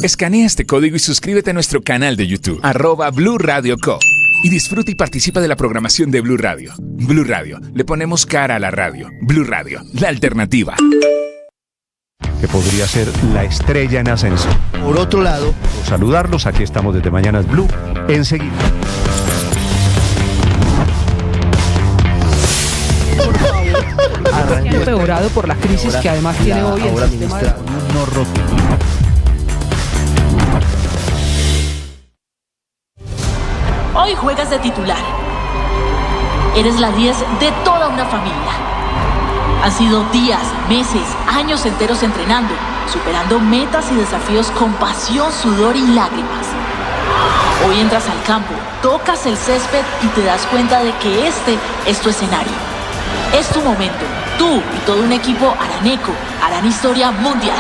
Escanea este código y suscríbete a nuestro canal de YouTube, @Blue Radio Co. Y disfruta y participa de la programación de Blue Radio. Blue Radio, le ponemos cara a la radio. Blue Radio, la alternativa. Que podría ser la estrella en ascenso. Por otro lado, saludarlos, aquí estamos desde Mañanas Blue, enseguida. Empeorado por la crisis que además tiene hoy el sistema de... Hoy juegas de titular. Eres la 10 de toda una familia. Han sido días, meses, años enteros entrenando, superando metas y desafíos con pasión, sudor y lágrimas. Hoy entras al campo, tocas el césped y te das cuenta de que este es tu escenario. Es tu momento. Tú y todo un equipo araneco harán historia mundial.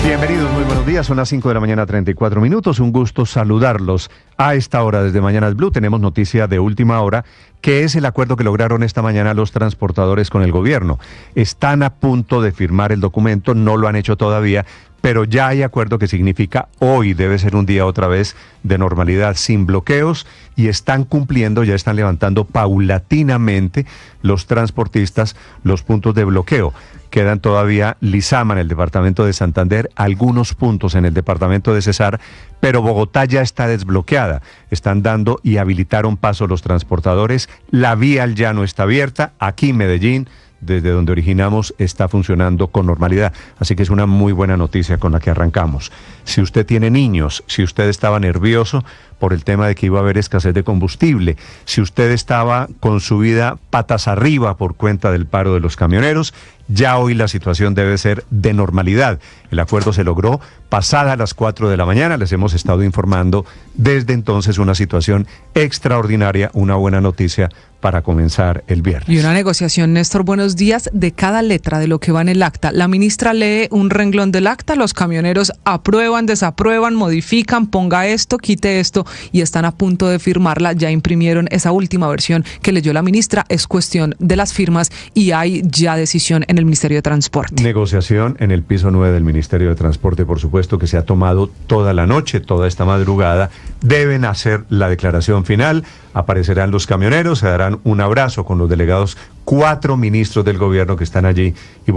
Bienvenidos, muy buenos días, son las 5 de la mañana, 34 minutos, un gusto saludarlos a esta hora desde Mañanas Blue. Tenemos noticia de última hora, que es el acuerdo que lograron esta mañana los transportadores con el gobierno. Están a punto de firmar el documento, no lo han hecho todavía, pero ya hay acuerdo que significa hoy debe ser un día otra vez de normalidad sin bloqueos y están cumpliendo, ya están levantando paulatinamente los transportistas los puntos de bloqueo. Quedan todavía Lizama en el departamento de Santander, algunos puntos en el departamento de Cesar, pero Bogotá ya está desbloqueada. Están dando y habilitaron paso los transportadores. La vía al llano está abierta. Aquí Medellín, desde donde originamos, está funcionando con normalidad. Así que es una muy buena noticia con la que arrancamos. Si usted tiene niños, si usted estaba nervioso por el tema de que iba a haber escasez de combustible, si usted estaba con su vida patas arriba por cuenta del paro de los camioneros, ya hoy la situación debe ser de normalidad. El acuerdo se logró pasada las 4 de la mañana, les hemos estado informando desde entonces una situación extraordinaria, una buena noticia para comenzar el viernes. Y una negociación, Néstor, buenos días, de cada letra de lo que va en el acta. La ministra lee un renglón del acta, los camioneros aprueban, desaprueban, modifican, ponga esto, quite esto, y están a punto de firmarla. Ya imprimieron esa última versión que leyó la ministra, es cuestión de las firmas y hay ya decisión en el Ministerio de Transporte. Negociación en el piso 9 del Ministerio de Transporte, por supuesto, que se ha tomado toda la noche, toda esta madrugada. Deben hacer la declaración final, aparecerán los camioneros, se darán un abrazo con los delegados, 4 ministros del gobierno que están allí y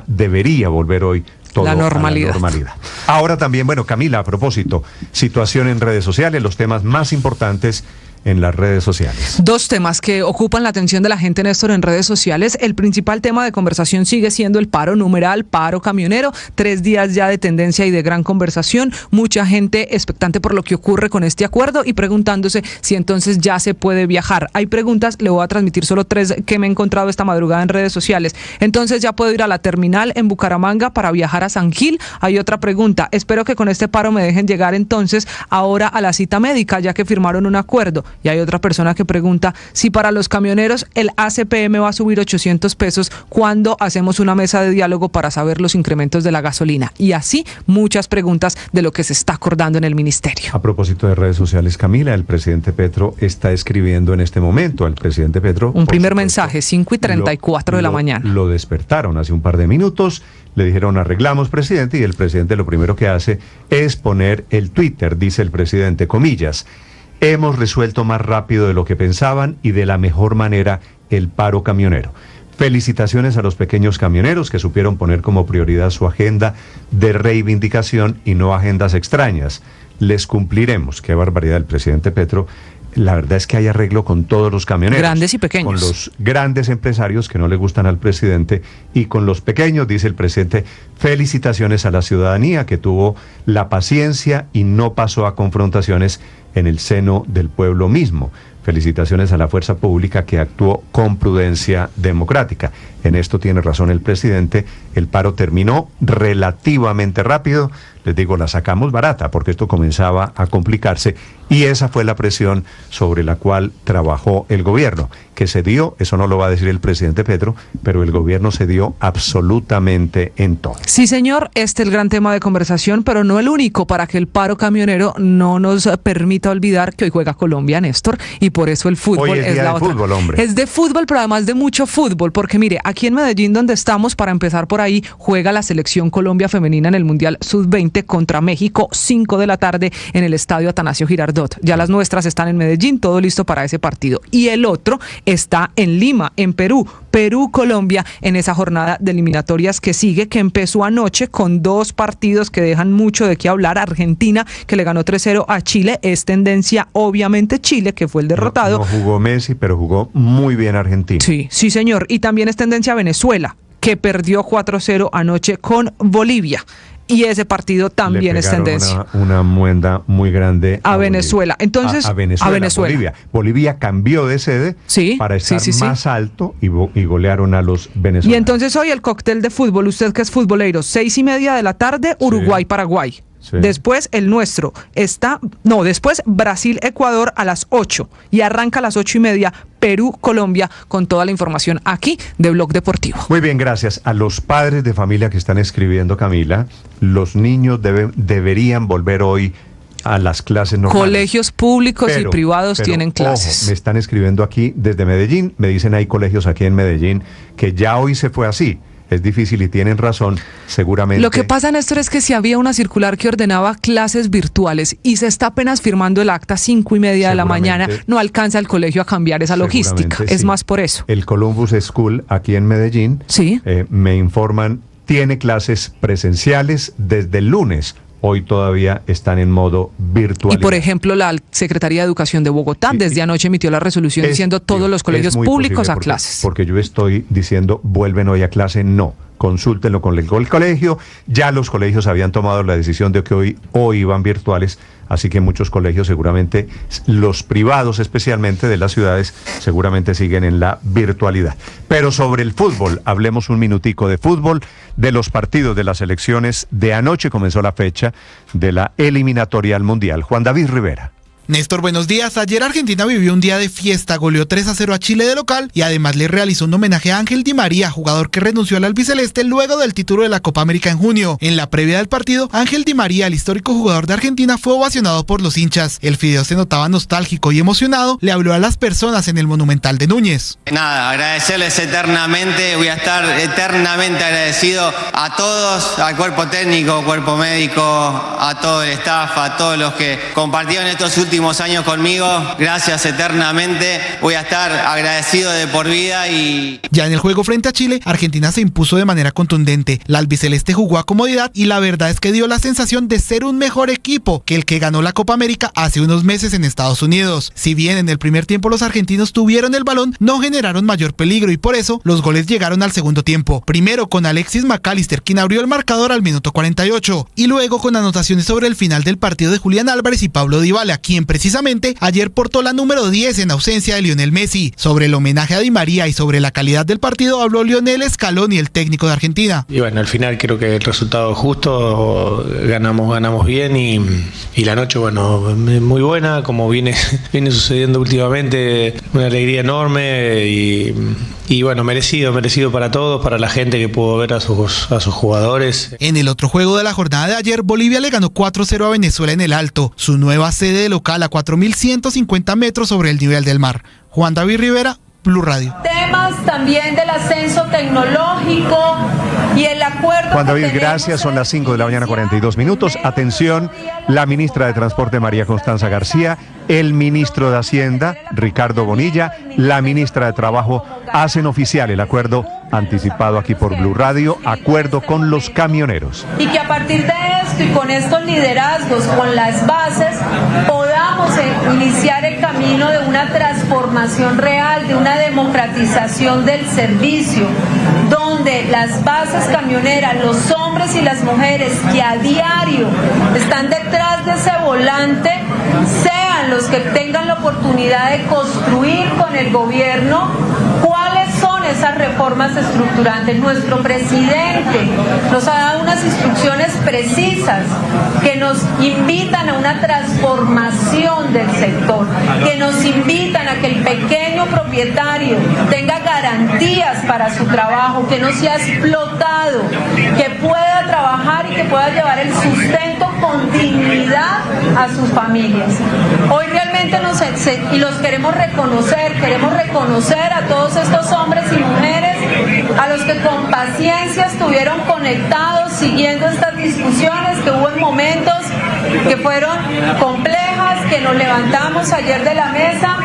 debería volver hoy todo la normalidad. A la normalidad. Ahora también, bueno, Camila, a propósito, situación en redes sociales, los temas más importantes en las redes sociales. 2 temas que ocupan la atención de la gente, Néstor, en redes sociales. El principal tema de conversación sigue siendo el paro, numeral paro camionero. 3 días ya de tendencia y de gran conversación. Mucha gente expectante por lo que ocurre con este acuerdo y preguntándose si entonces ya se puede viajar. Hay preguntas, le voy a transmitir solo 3 que me he encontrado esta madrugada en redes sociales. Entonces ya puedo ir a la terminal en Bucaramanga para viajar a San Gil. Hay otra pregunta, espero que con este paro me dejen llegar entonces ahora a la cita médica, ya que firmaron un acuerdo. Y hay otra persona que pregunta si para los camioneros el ACPM va a subir 800 pesos cuando hacemos una mesa de diálogo para saber los incrementos de la gasolina. Y así muchas preguntas de lo que se está acordando en el ministerio. A propósito de redes sociales, Camila, el presidente Petro está escribiendo en este momento al presidente Petro. Un primer mensaje, 5:34 de la mañana. Lo despertaron hace un par de minutos, le dijeron arreglamos, presidente, y el presidente lo primero que hace es poner el Twitter, dice el presidente, comillas. Hemos resuelto más rápido de lo que pensaban y de la mejor manera el paro camionero. Felicitaciones a los pequeños camioneros que supieron poner como prioridad su agenda de reivindicación y no agendas extrañas. Les cumpliremos. Qué barbaridad el presidente Petro. La verdad es que hay arreglo con todos los camioneros. Grandes y pequeños. Con los grandes empresarios que no le gustan al presidente y con los pequeños, dice el presidente, felicitaciones a la ciudadanía que tuvo la paciencia y no pasó a confrontaciones en el seno del pueblo mismo. Felicitaciones a la fuerza pública que actuó con prudencia democrática. En esto tiene razón el presidente, el paro terminó relativamente rápido. les digo, la sacamos barata, porque esto comenzaba a complicarse, y esa fue la presión sobre la cual trabajó el gobierno, que se dio, eso no lo va a decir el presidente Petro, pero el gobierno se dio absolutamente en todo. Sí, señor, este es el gran tema de conversación, pero no el único, para que el paro camionero no nos permita olvidar que hoy juega Colombia, Néstor, y por eso el fútbol hoy es día la de otra. Fútbol, hombre. Es de fútbol, pero además de mucho fútbol, porque mire, aquí en Medellín, donde estamos, para empezar por ahí, juega la selección Colombia femenina en el Mundial Sub-20 contra México, 5 de la tarde en el Estadio Atanasio Girardot. Ya las nuestras están en Medellín, todo listo para ese partido. Y el otro está en Lima, en Perú. Perú-Colombia en esa jornada de eliminatorias que sigue, que empezó anoche con 2 partidos que dejan mucho de qué hablar. Argentina, que le ganó 3-0 a Chile, es tendencia obviamente Chile, que fue el derrotado. No jugó Messi, pero jugó muy bien Argentina. Sí, sí señor. Y también es tendencia Venezuela, que perdió 4-0 anoche con Bolivia. Y ese partido también es tendencia. Una muenda muy grande a Venezuela. Entonces, a Venezuela. Bolivia cambió de sede para estar más alto y golearon a los venezolanos. Y entonces hoy el cóctel de fútbol, usted que es futbolero, 6:30 de la tarde, Uruguay-Paraguay. Sí. Después el nuestro después Brasil-Ecuador a las 8 y arranca a las 8:30 Perú-Colombia, con toda la información aquí de Blog Deportivo. Muy bien, gracias. A los padres de familia que están escribiendo, Camila, los niños deberían volver hoy a las clases normales. Colegios públicos y privados tienen clases. Ojo, me están escribiendo aquí desde Medellín, me dicen hay colegios aquí en Medellín que ya hoy se fue así. Es difícil y tienen razón, seguramente. Lo que pasa, Néstor, es que si había una circular que ordenaba clases virtuales y se está apenas firmando el acta 5:30 de la mañana, no alcanza el colegio a cambiar esa logística. Sí. Es más por eso. El Columbus School aquí en Medellín, me informan, tiene clases presenciales desde el lunes. Hoy todavía están en modo virtual. Y por ejemplo, la Secretaría de Educación de Bogotá desde anoche emitió la resolución diciendo todos los colegios públicos a clases. Porque yo estoy diciendo, vuelven hoy a clase, no. Consúltenlo con el colegio. Ya los colegios habían tomado la decisión de que hoy iban virtuales, así que muchos colegios seguramente, los privados especialmente de las ciudades, seguramente siguen en la virtualidad. Pero sobre el fútbol, hablemos un minutico de fútbol, de los partidos de las elecciones. De anoche comenzó la fecha de la eliminatoria al Mundial. Juan David Rivera. Néstor, buenos días. Ayer Argentina vivió un día de fiesta, goleó 3-0 a Chile de local y además le realizó un homenaje a Ángel Di María, jugador que renunció al albiceleste luego del título de la Copa América en junio. En la previa del partido, Ángel Di María, el histórico jugador de Argentina, fue ovacionado por los hinchas. El fideo se notaba nostálgico y emocionado, le habló a las personas en el Monumental de Núñez. Nada, agradecerles eternamente, voy a estar eternamente agradecido a todos, al cuerpo técnico, cuerpo médico, a todo el staff, a todos los que compartieron estos últimos años conmigo, gracias eternamente, voy a estar agradecido de por vida. Y ya en el juego frente a Chile, Argentina se impuso de manera contundente. La albiceleste jugó a comodidad y la verdad es que dio la sensación de ser un mejor equipo que el que ganó la Copa América hace unos meses en Estados Unidos. Si bien en el primer tiempo los argentinos tuvieron el balón, no generaron mayor peligro y por eso los goles llegaron al segundo tiempo. Primero con Alexis McAllister, quien abrió el marcador al minuto 48, y luego con anotaciones sobre el final del partido de Julián Álvarez y Pablo Dybala, quien precisamente ayer portó la número 10 en ausencia de Lionel Messi. Sobre el homenaje a Di María y sobre la calidad del partido habló Lionel Scaloni, el técnico de Argentina. Y bueno, al final creo que el resultado es justo, ganamos bien y la noche, bueno, muy buena, como viene sucediendo últimamente, una alegría enorme y bueno, merecido para todos, para la gente que pudo ver a sus jugadores. En el otro juego de la jornada de ayer, Bolivia le ganó 4-0 a Venezuela en el Alto, su nueva sede de local a 4.150 metros sobre el nivel del mar. Juan David Rivera, Blue Radio. Temas también del ascenso tecnológico y el acuerdo. Juan David, gracias. Son las 5 de la mañana, 42 minutos. Atención, la ministra de Transporte, María Constanza García, el ministro de Hacienda, Ricardo Bonilla, la ministra de Trabajo, hacen oficial el acuerdo anticipado aquí por Blue Radio, acuerdo con los camioneros. Y que a partir de esto y con estos liderazgos, con las bases, podamos iniciar el camino de una transformación real, de una democratización del servicio, donde las bases camioneras, los hombres y las mujeres que a diario están detrás de ese volante, sean los que tengan la oportunidad de construir con el gobierno cuáles son esas reformas reformas estructurantes. Nuestro presidente nos ha dado unas instrucciones precisas que nos invitan a una transformación del sector, que nos invitan a que el pequeño propietario tenga garantías para su trabajo, que no sea explotado, que pueda trabajar y que pueda llevar el sustento con dignidad a sus familias. Hoy realmente y los queremos reconocer a todos estos hombres y mujeres, a los que con paciencia estuvieron conectados, siguiendo estas discusiones que hubo en momentos que fueron complejas, que nos levantamos ayer de la mesa.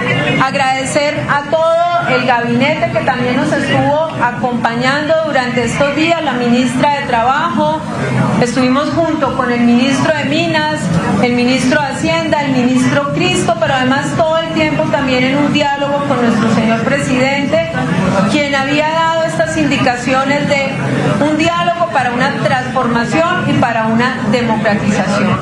Agradecer a todo el gabinete que también nos estuvo acompañando durante estos días, la ministra de Trabajo, estuvimos junto con el ministro de Minas, el ministro de Hacienda, el ministro Cristo, pero además todo el tiempo también en un diálogo con nuestro señor presidente, quien había dado estas indicaciones de un diálogo para una transformación y para una democratización.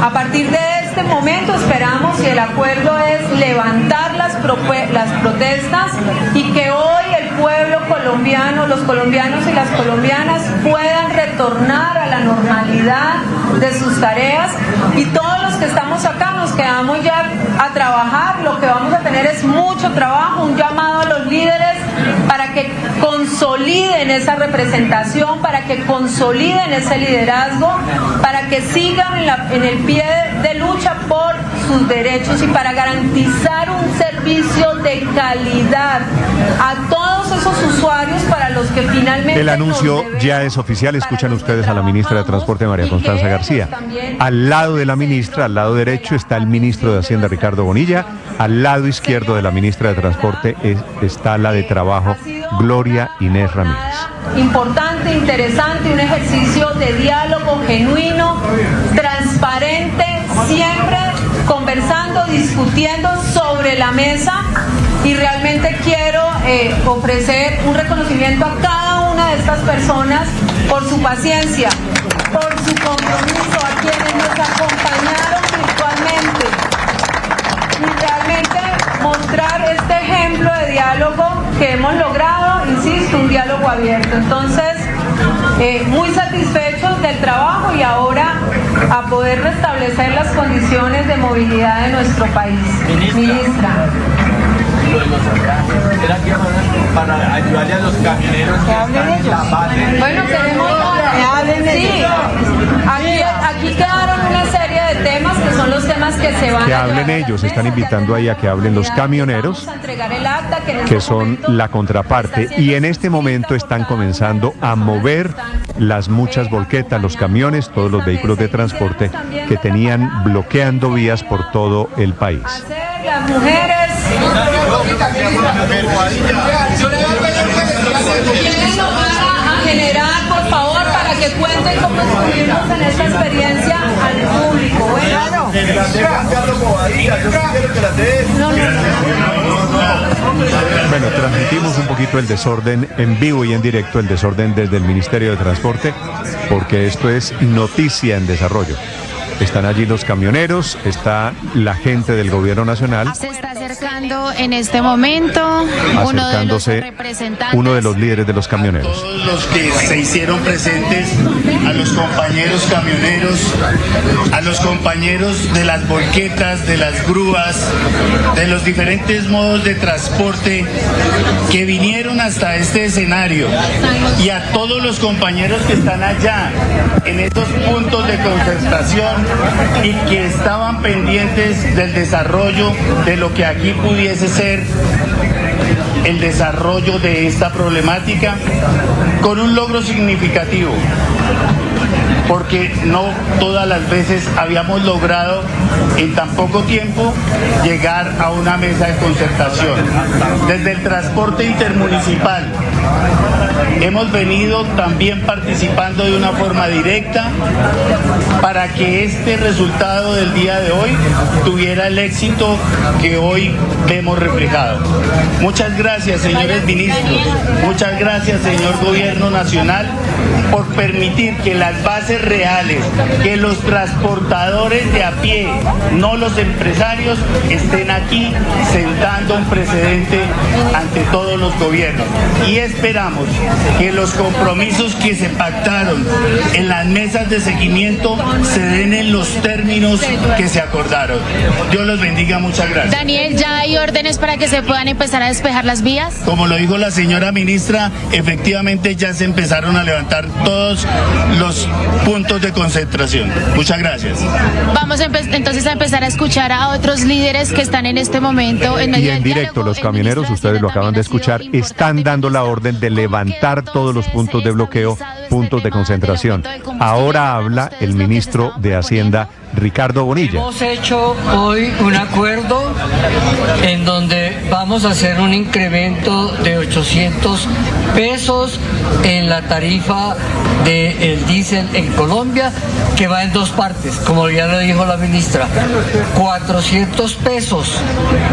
A partir de este momento esperamos, y el acuerdo es levantar las protestas y que hoy el pueblo colombiano, los colombianos y las colombianas puedan retornar a la normalidad de sus tareas, y todos los que estamos acá nos quedamos ya a trabajar. Lo que vamos a tener es mucho trabajo, un llamado a los líderes para que consoliden esa representación, para que consoliden ese liderazgo, para que sigan en el pie de lucha por sus derechos y para garantizar un servicio de calidad a todos esos usuarios para los que finalmente... El anuncio ya es oficial. Escuchan ustedes a la ministra de Transporte, María Constanza García. Al lado de la ministra, al lado derecho, está el ministro de Hacienda, Ricardo Bonilla. Al lado izquierdo de la ministra de Transporte está la de Trabajo, Gloria Inés Ramírez. Importante, interesante, un ejercicio de diálogo genuino, transparente, siempre conversando, discutiendo sobre la mesa, y realmente quiero ofrecer un reconocimiento a cada una de estas personas por su paciencia, por su compromiso, a quienes nos acompañaron virtualmente, y realmente mostrar este ejemplo de diálogo que hemos logrado, insisto, un diálogo abierto. Entonces, muy satisfechos del trabajo y ahora a poder restablecer las condiciones de movilidad de nuestro país. Ministra. Para ayudarle a los camioneros que hablen ellos. Bueno, queremos que hablen ellos. Aquí quedaron una serie de temas que son los temas que se van que a hablen ellos, están invitando ahí a que hablen los camioneros, que son la contraparte, y en este momento están comenzando a mover las muchas volquetas, los camiones, todos los vehículos de transporte que tenían bloqueando vías por todo el país. Las mujeres ¿quiénes nos van a generar, por favor, para que cuenten cómo estuvimos en esta experiencia al público? Bueno, transmitimos un poquito el desorden en vivo y en directo, el desorden desde el Ministerio de Transporte, porque esto es noticia en desarrollo. Están allí los camioneros, está la gente del gobierno nacional. Se está acercando en este momento uno de los líderes de los camioneros. Todos los que se hicieron presentes, a los compañeros camioneros, a los compañeros de las volquetas, de las grúas, de los diferentes modos de transporte que vinieron hasta este escenario, y a todos los compañeros que están allá en estos puntos de concertación y que estaban pendientes del desarrollo de lo que aquí pudiese ser el desarrollo de esta problemática, con un logro significativo, porque no todas las veces habíamos logrado en tan poco tiempo llegar a una mesa de concertación. Desde el transporte intermunicipal hemos venido también participando de una forma directa para que este resultado del día de hoy tuviera el éxito que hoy vemos reflejado. Muchas gracias, señores ministros, muchas gracias, señor Gobierno Nacional, por permitir que las bases reales, que los transportadores de a pie, no los empresarios, estén aquí sentando un precedente ante todos los gobiernos. Y esperamos que los compromisos que se pactaron en las mesas de seguimiento se den en los términos que se acordaron. Dios los bendiga, muchas gracias. Daniel, ¿ya hay órdenes para que se puedan empezar a despejar las vías? Como lo dijo la señora ministra, efectivamente ya se empezaron a levantar todos los puntos de concentración. Muchas gracias. Vamos entonces a empezar a escuchar a otros líderes que están en este momento en medio y en directo los camioneros, ustedes lo acaban de escuchar, están dando la orden de levantar todos los puntos de bloqueo, puntos de concentración. Ahora habla el ministro de Hacienda, Ricardo Bonilla. Hemos hecho hoy un acuerdo en donde vamos a hacer un incremento de 800 pesos en la tarifa del diésel en Colombia, que va en dos partes, como ya lo dijo la ministra. 400 pesos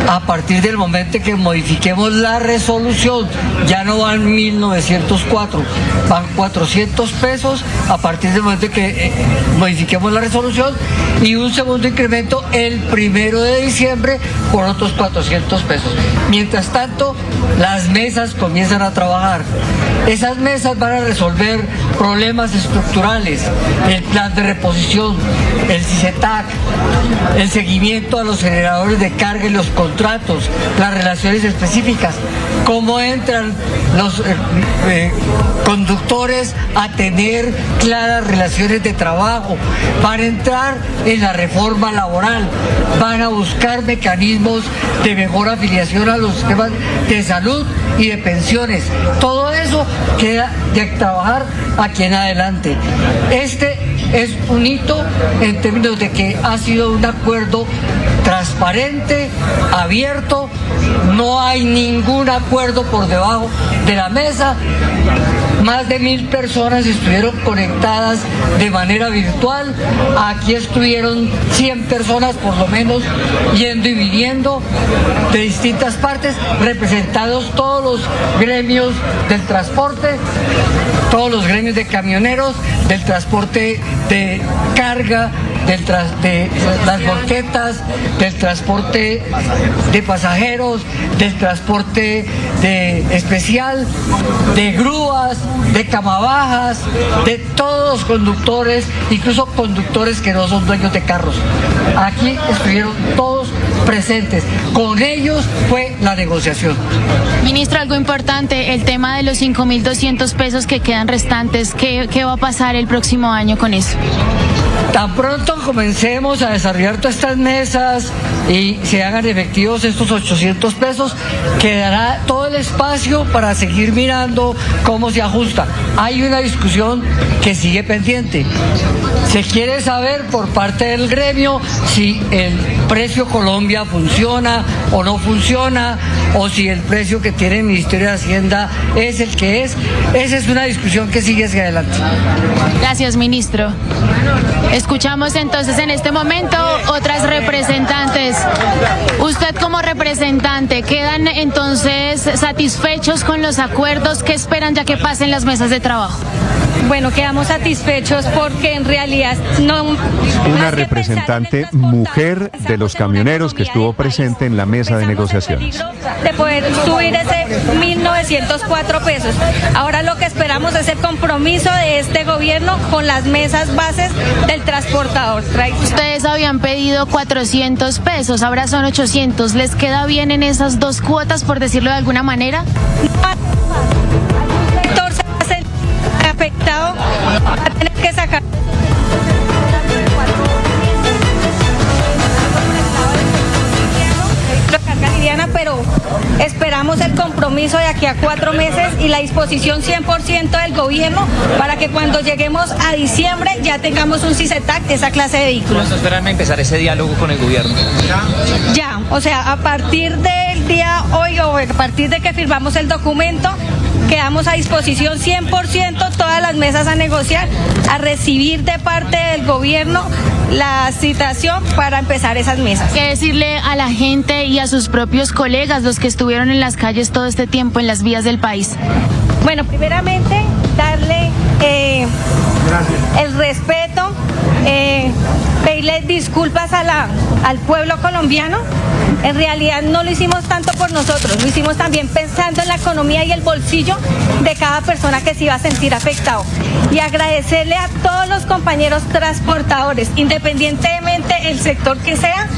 a partir del momento que modifiquemos la resolución. Ya no van 1.904, van 400 pesos a partir del momento que modifiquemos la resolución, y un segundo incremento el 1 de diciembre por otros 400 pesos. Mientras tanto, las mesas comienzan a trabajar. Esas mesas van a resolver problemas estructurales, el plan de reposición, el CICETAC, el seguimiento a los generadores de carga y los contratos, las relaciones específicas, cómo entran los conductores a tener claras relaciones de trabajo, van a entrar en la reforma laboral, van a buscar mecanismos de mejor afiliación a los sistemas de salud y de pensiones. Todo eso queda de trabajar aquí en adelante. Este es un hito en términos de que ha sido un acuerdo transparente, abierto, no hay ningún acuerdo por debajo de la mesa. Más de 1.000 personas estuvieron conectadas de manera virtual. Aquí estuvieron 100 personas por lo menos yendo y viniendo de distintas partes, representados todos los gremios del transporte, todos los gremios de camioneros, del transporte de carga, de las volquetas, del transporte de pasajeros, del transporte especial, de grúas, de camabajas, de todos los conductores, incluso conductores que no son dueños de carros. Aquí estuvieron todos presentes. Con ellos fue la negociación. Ministro, algo importante, el tema de los 5.200 pesos que quedan restantes, ¿qué va a pasar el próximo año con eso? Tan pronto comencemos a desarrollar todas estas mesas y se hagan efectivos estos 800 pesos, quedará todo el espacio para seguir mirando cómo se ajusta. Hay una discusión que sigue pendiente. Se quiere saber por parte del gremio si el precio Colombia funciona o no funciona, o si el precio que tiene el Ministerio de Hacienda es el que es. Esa es una discusión que sigue hacia adelante. Gracias, ministro. Escuchamos entonces en este momento otras representantes. Usted como representante, ¿quedan entonces satisfechos con los acuerdos? ¿Qué esperan ya que pasen las mesas de trabajo? Bueno, quedamos satisfechos porque en realidad no... Una representante mujer de los camioneros que estuvo presente en la mesa de negociaciones. De poder subir ese 1.904 pesos. Ahora lo que esperamos es el compromiso de este gobierno con las mesas bases del transportador. Ustedes habían pedido 400 pesos, ahora son 800. ¿Les queda bien en esas dos cuotas, por decirlo de alguna manera? Afectado a tener que sacar pero esperamos el compromiso de aquí a 4 meses y la disposición 100% del gobierno para que cuando lleguemos a diciembre ya tengamos un CICETAC de esa clase de vehículos. ¿Cuándo esperan empezar ese diálogo con el gobierno? Ya, o sea, a partir del día hoy o a partir de que firmamos el documento, quedamos a disposición 100%, todas las mesas a negociar, a recibir de parte del gobierno la citación para empezar esas mesas. ¿Qué decirle a la gente y a sus propios colegas, los que estuvieron en las calles todo este tiempo en las vías del país? Bueno, primeramente darle el respeto, pedirle disculpas al pueblo colombiano. En realidad no lo hicimos tanto por nosotros, lo hicimos también pensando en la economía y el bolsillo de cada persona que se iba a sentir afectado. Y agradecerle a todos los compañeros transportadores, independientemente el sector que sea,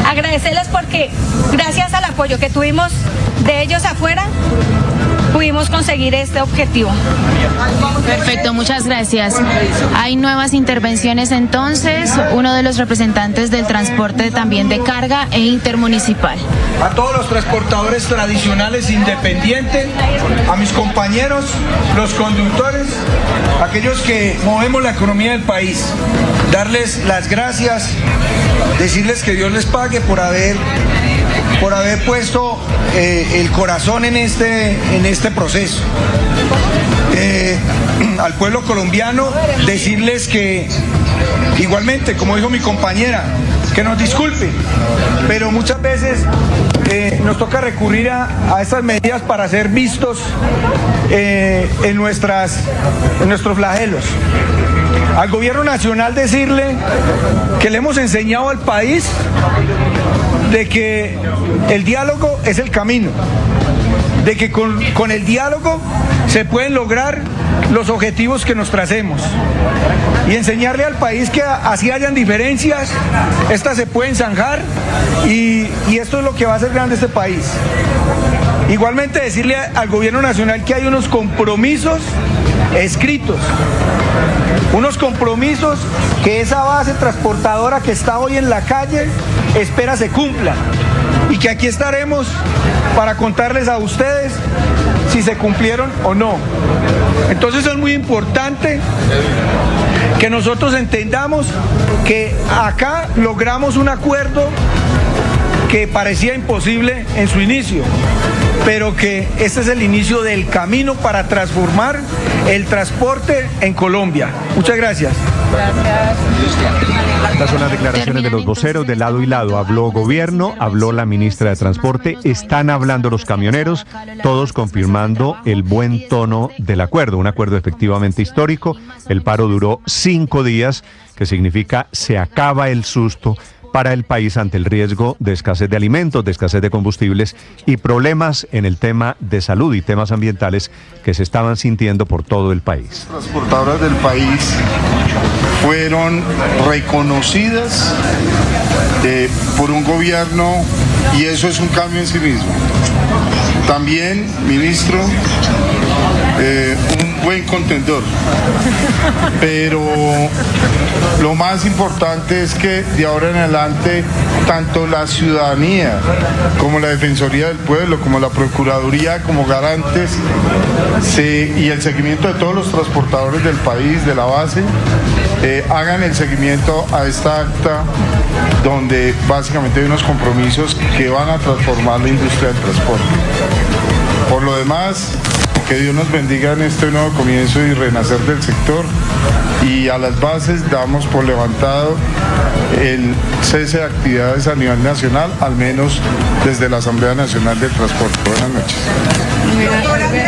agradecerles porque gracias al apoyo que tuvimos de ellos afuera, pudimos conseguir este objetivo. Perfecto, muchas gracias. Hay nuevas intervenciones entonces, uno de los representantes del transporte también de carga e intermunicipal. A todos los transportadores tradicionales independientes, a mis compañeros, los conductores, aquellos que movemos la economía del país, darles las gracias, decirles que Dios les pague por haber puesto el corazón en este proceso. Al pueblo colombiano decirles que igualmente, como dijo mi compañera, que nos disculpen, pero muchas veces nos toca recurrir a estas medidas para ser vistos en nuestros flagelos. Al gobierno nacional decirle que le hemos enseñado al país de que el diálogo es el camino, de que con el diálogo se pueden lograr los objetivos que nos tracemos, y enseñarle al país que así hayan diferencias, estas se pueden zanjar y esto es lo que va a hacer grande este país. Igualmente decirle al gobierno nacional que hay unos compromisos escritos, unos compromisos que esa base transportadora que está hoy en la calle espera se cumpla, y que aquí estaremos para contarles a ustedes si se cumplieron o no. Entonces es muy importante que nosotros entendamos que acá logramos un acuerdo que parecía imposible en su inicio, pero que este es el inicio del camino para transformar el transporte en Colombia. Muchas gracias. Estas son las declaraciones de los voceros de lado y lado. Habló gobierno, habló la ministra de Transporte, están hablando los camioneros, todos confirmando el buen tono del acuerdo, un acuerdo efectivamente histórico. El paro duró 5 días, que significa se acaba el susto para el país ante el riesgo de escasez de alimentos, de escasez de combustibles y problemas en el tema de salud y temas ambientales que se estaban sintiendo por todo el país. Las transportadoras del país fueron reconocidas por un gobierno, y eso es un cambio en sí mismo. También, ministro, un buen contendor, pero lo más importante es que de ahora en adelante tanto la ciudadanía como la Defensoría del Pueblo, como la Procuraduría, como garantes y el seguimiento de todos los transportadores del país, de la base, hagan el seguimiento a esta acta donde básicamente hay unos compromisos que van a transformar la industria del transporte. Por lo demás, que Dios nos bendiga en este nuevo comienzo y renacer del sector, y a las bases damos por levantado el cese de actividades a nivel nacional, al menos desde la Asamblea Nacional del Transporte. Buenas noches.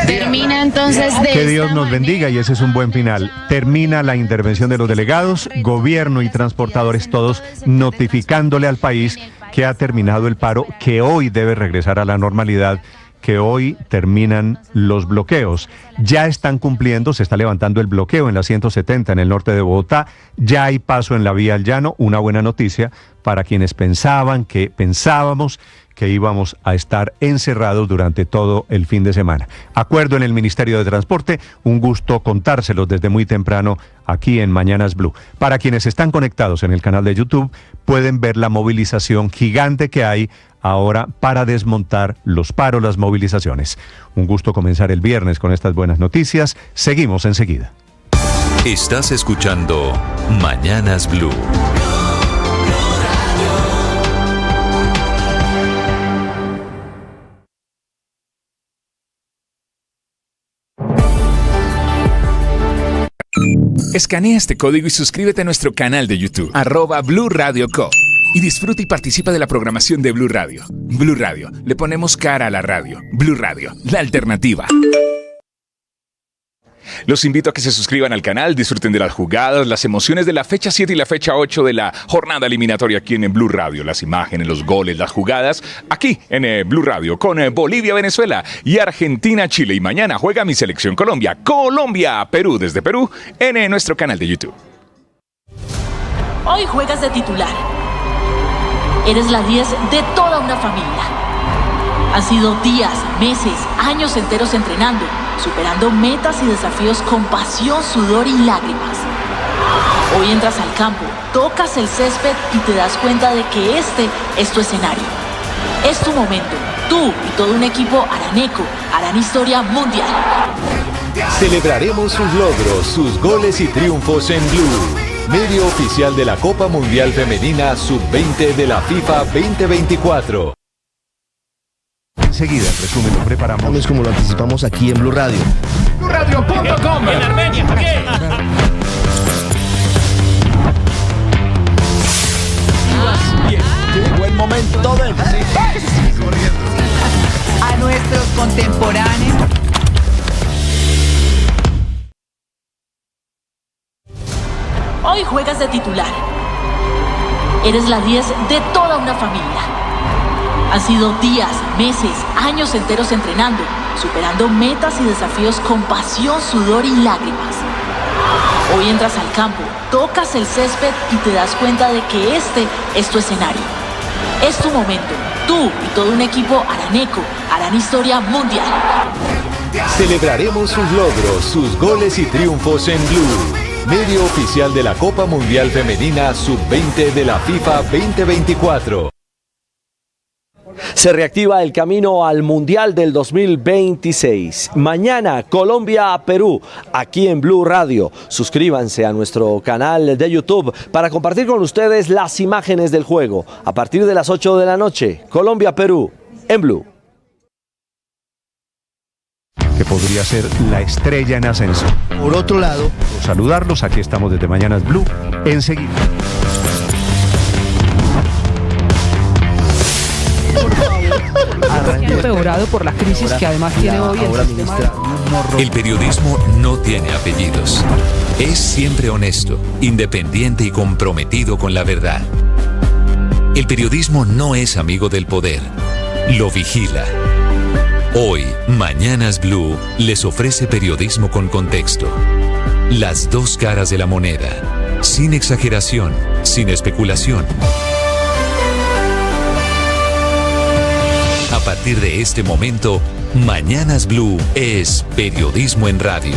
Termina entonces de que Dios nos bendiga, y ese es un buen final. Termina la intervención de los delegados, gobierno y transportadores todos notificándole al país que ha terminado el paro, que hoy debe regresar a la normalidad, que hoy terminan los bloqueos. Ya están cumpliendo, se está levantando el bloqueo en la 170 en el norte de Bogotá, ya hay paso en la vía al llano, una buena noticia para quienes pensábamos que íbamos a estar encerrados durante todo el fin de semana. Acuerdo en el Ministerio de Transporte, un gusto contárselos desde muy temprano aquí en Mañanas Blue. Para quienes están conectados en el canal de YouTube, pueden ver la movilización gigante que hay ahora para desmontar los paros, las movilizaciones. Un gusto comenzar el viernes con estas buenas noticias. Seguimos enseguida. Estás escuchando Mañanas Blue. Escanea este código y suscríbete a nuestro canal de YouTube, @Blue Radio Co. Y disfruta y participa de la programación de Blue Radio. Blue Radio, le ponemos cara a la radio. Blue Radio, la alternativa. Los invito a que se suscriban al canal, disfruten de las jugadas, las emociones de la fecha 7 y la fecha 8 de la jornada eliminatoria aquí en Blue Radio. Las imágenes, los goles, las jugadas, aquí en Blue Radio con Bolivia, Venezuela y Argentina, Chile. Y mañana juega mi selección Colombia, Perú desde Perú en nuestro canal de YouTube. Hoy juegas de titular. Eres la 10 de toda una familia. Han sido días, meses, años enteros entrenando, superando metas y desafíos con pasión, sudor y lágrimas. Hoy entras al campo, tocas el césped y te das cuenta de que este es tu escenario. Es tu momento. Tú y todo un equipo araneco harán historia mundial. Celebraremos sus logros, sus goles y triunfos en Blue, medio oficial de la Copa Mundial Femenina Sub-20 de la FIFA 2024. Enseguida, el resumen lo preparamos. Como lo anticipamos aquí en Blue Radio. BlueRadio.com. En Armenia, Javier. Llegó el momento de... A nuestros contemporáneos. Hoy juegas de titular. Eres la 10 de toda una familia. Han sido días, meses, años enteros entrenando, superando metas y desafíos con pasión, sudor y lágrimas. Hoy entras al campo, tocas el césped y te das cuenta de que este es tu escenario. Es tu momento. Tú y todo un equipo araneco harán historia mundial. Celebraremos sus logros, sus goles y triunfos en Blue, medio oficial de la Copa Mundial Femenina Sub-20 de la FIFA 2024. Se reactiva el camino al Mundial del 2026. Mañana, Colombia-Perú, aquí en Blue Radio. Suscríbanse a nuestro canal de YouTube para compartir con ustedes las imágenes del juego. A partir de las 8 de la noche, Colombia-Perú, en Blue. Que podría ser la estrella en ascenso. Por otro lado, saludarlos, aquí estamos desde Mañanas Blue, enseguida. Empeorado por la crisis que además tiene hoy el sistema. El periodismo no tiene apellidos. Es siempre honesto, independiente y comprometido con la verdad. El periodismo no es amigo del poder, lo vigila. Hoy, Mañanas Blue les ofrece periodismo con contexto. Las dos caras de la moneda, sin exageración, sin especulación. A partir de este momento, Mañanas Blue es periodismo en radio.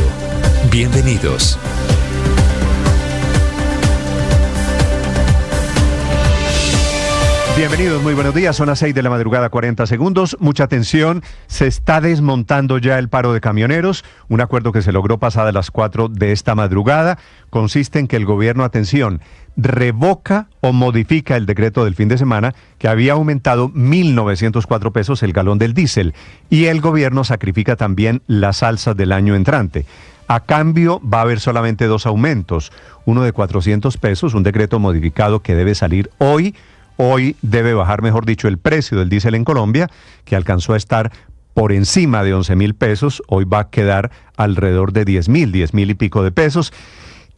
Bienvenidos. Bienvenidos, muy buenos días. Son las 6 de la madrugada, 40 segundos. Mucha atención, se está desmontando ya el paro de camioneros. Un acuerdo que se logró pasada las 4 de esta madrugada. Consiste en que el gobierno, atención, revoca o modifica el decreto del fin de semana que había aumentado 1.904 pesos el galón del diésel. Y el gobierno sacrifica también las alzas del año entrante. A cambio va a haber solamente dos aumentos. Uno de 400 pesos, un decreto modificado que debe salir hoy. Hoy debe bajar, mejor dicho, el precio del diésel en Colombia, que alcanzó a estar por encima de 11.000 pesos. Hoy va a quedar alrededor de 10.000 y pico de pesos.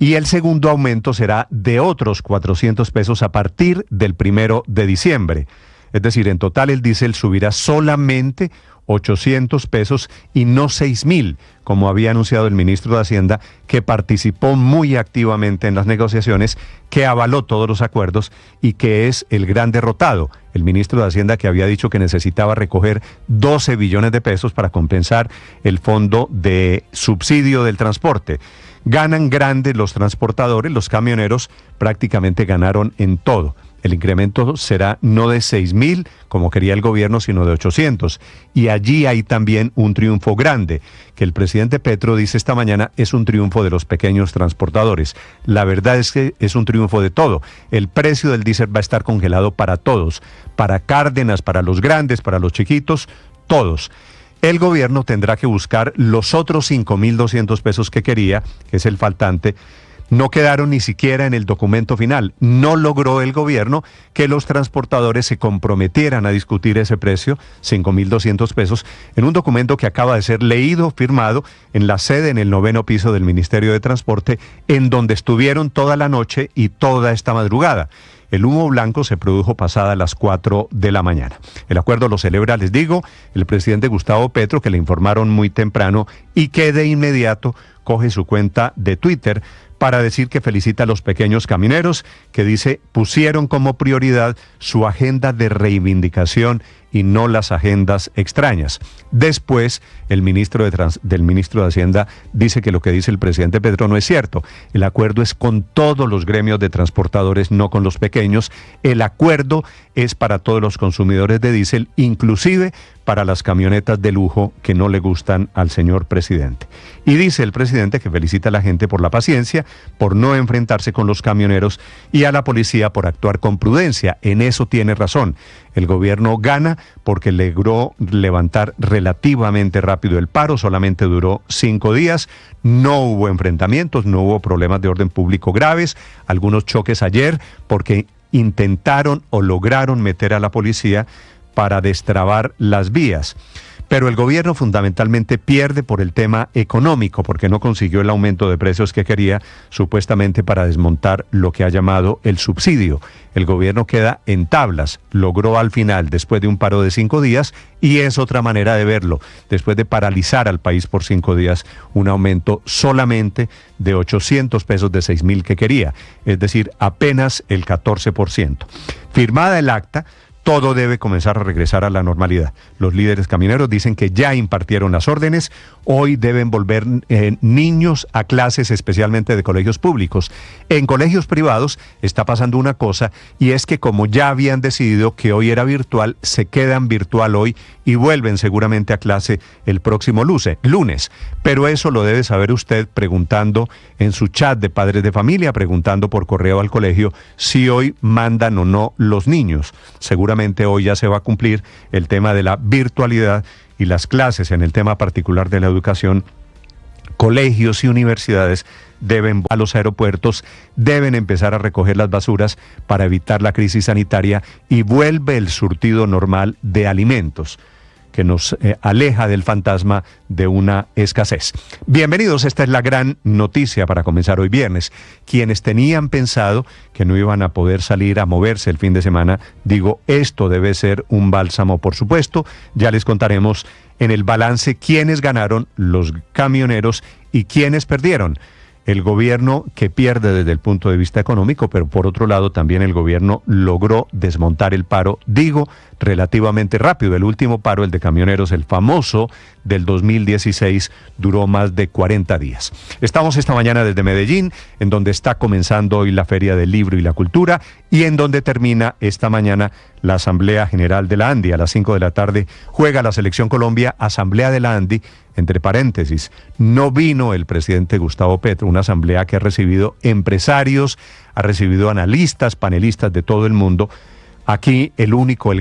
Y el segundo aumento será de otros 400 pesos a partir del 1 de diciembre. Es decir, en total el diésel subirá solamente 800 pesos y no 6.000, como había anunciado el ministro de Hacienda, que participó muy activamente en las negociaciones, que avaló todos los acuerdos y que es el gran derrotado. El ministro de Hacienda que había dicho que necesitaba recoger 12 billones de pesos para compensar el fondo de subsidio del transporte. Ganan grandes los transportadores, los camioneros prácticamente ganaron en todo. El incremento será no de 6.000, como quería el gobierno, sino de 800. Y allí hay también un triunfo grande, que el presidente Petro dice esta mañana es un triunfo de los pequeños transportadores. La verdad es que es un triunfo de todo. El precio del diésel va a estar congelado para todos, para Cárdenas, para los grandes, para los chiquitos, todos. El gobierno tendrá que buscar los otros 5.200 pesos que quería, que es el faltante. no quedaron ni siquiera en el documento final. No logró el gobierno que los transportadores se comprometieran a discutir ese precio, 5.200 pesos, en un documento que acaba de ser leído, firmado en la sede en el 9º piso del Ministerio de Transporte, en donde estuvieron toda la noche y toda esta madrugada. El humo blanco se produjo pasada las 4 de la mañana. El acuerdo lo celebra, les digo, el presidente Gustavo Petro, que le informaron muy temprano y que de inmediato coge su cuenta de Twitter para decir que felicita a los pequeños camioneros, que dice pusieron como prioridad su agenda de reivindicación y no las agendas extrañas. Después, el ministro de Hacienda dice que lo que dice el presidente Petro no es cierto. El acuerdo es con todos los gremios de transportadores, no con los pequeños. El acuerdo es para todos los consumidores de diésel, inclusive para las camionetas de lujo que no le gustan al señor presidente. Y dice el presidente que felicita a la gente por la paciencia, por no enfrentarse con los camioneros y a la policía por actuar con prudencia. En eso tiene razón. El gobierno gana porque logró levantar relativamente rápido el paro, solamente duró 5 días, no hubo enfrentamientos, no hubo problemas de orden público graves, algunos choques ayer porque intentaron o lograron meter a la policía para destrabar las vías. Pero el gobierno fundamentalmente pierde por el tema económico, porque no consiguió el aumento de precios que quería, supuestamente para desmontar lo que ha llamado el subsidio. El gobierno queda en tablas, logró al final, después de un paro de 5 días, y es otra manera de verlo, después de paralizar al país por 5 días, un aumento solamente de 800 pesos de 6.000 que quería, es decir, apenas el 14%. Firmada el acta, todo debe comenzar a regresar a la normalidad. Los líderes camioneros dicen que ya impartieron las órdenes. Hoy deben volver niños a clases, especialmente de colegios públicos. En colegios privados está pasando una cosa, y es que como ya habían decidido que hoy era virtual, se quedan virtual hoy y vuelven seguramente a clase el próximo lunes. Pero eso lo debe saber usted preguntando en su chat de padres de familia, preguntando por correo al colegio si hoy mandan o no los niños. Seguramente hoy ya se va a cumplir el tema de la virtualidad y las clases en el tema particular de la educación. Colegios y universidades deben a los aeropuertos, deben empezar a recoger las basuras para evitar la crisis sanitaria y vuelve el surtido normal de alimentos que nos aleja del fantasma de una escasez. Bienvenidos, esta es la gran noticia para comenzar hoy viernes. Quienes tenían pensado que no iban a poder salir a moverse el fin de semana, digo, esto debe ser un bálsamo, por supuesto. Ya les contaremos en el balance quiénes ganaron, los camioneros, y quiénes perdieron. El gobierno que pierde desde el punto de vista económico, pero por otro lado también el gobierno logró desmontar el paro, digo, relativamente rápido. El último paro, el de camioneros, el famoso del 2016, duró más de 40 días. Estamos esta mañana desde Medellín, en donde está comenzando hoy la Feria del Libro y la Cultura, y en donde termina esta mañana la Asamblea General de la ANDI. A las 5 de la tarde juega la Selección Colombia, Asamblea de la ANDI. Entre paréntesis, no vino el presidente Gustavo Petro, una asamblea que ha recibido empresarios, ha recibido analistas, panelistas de todo el mundo. Aquí el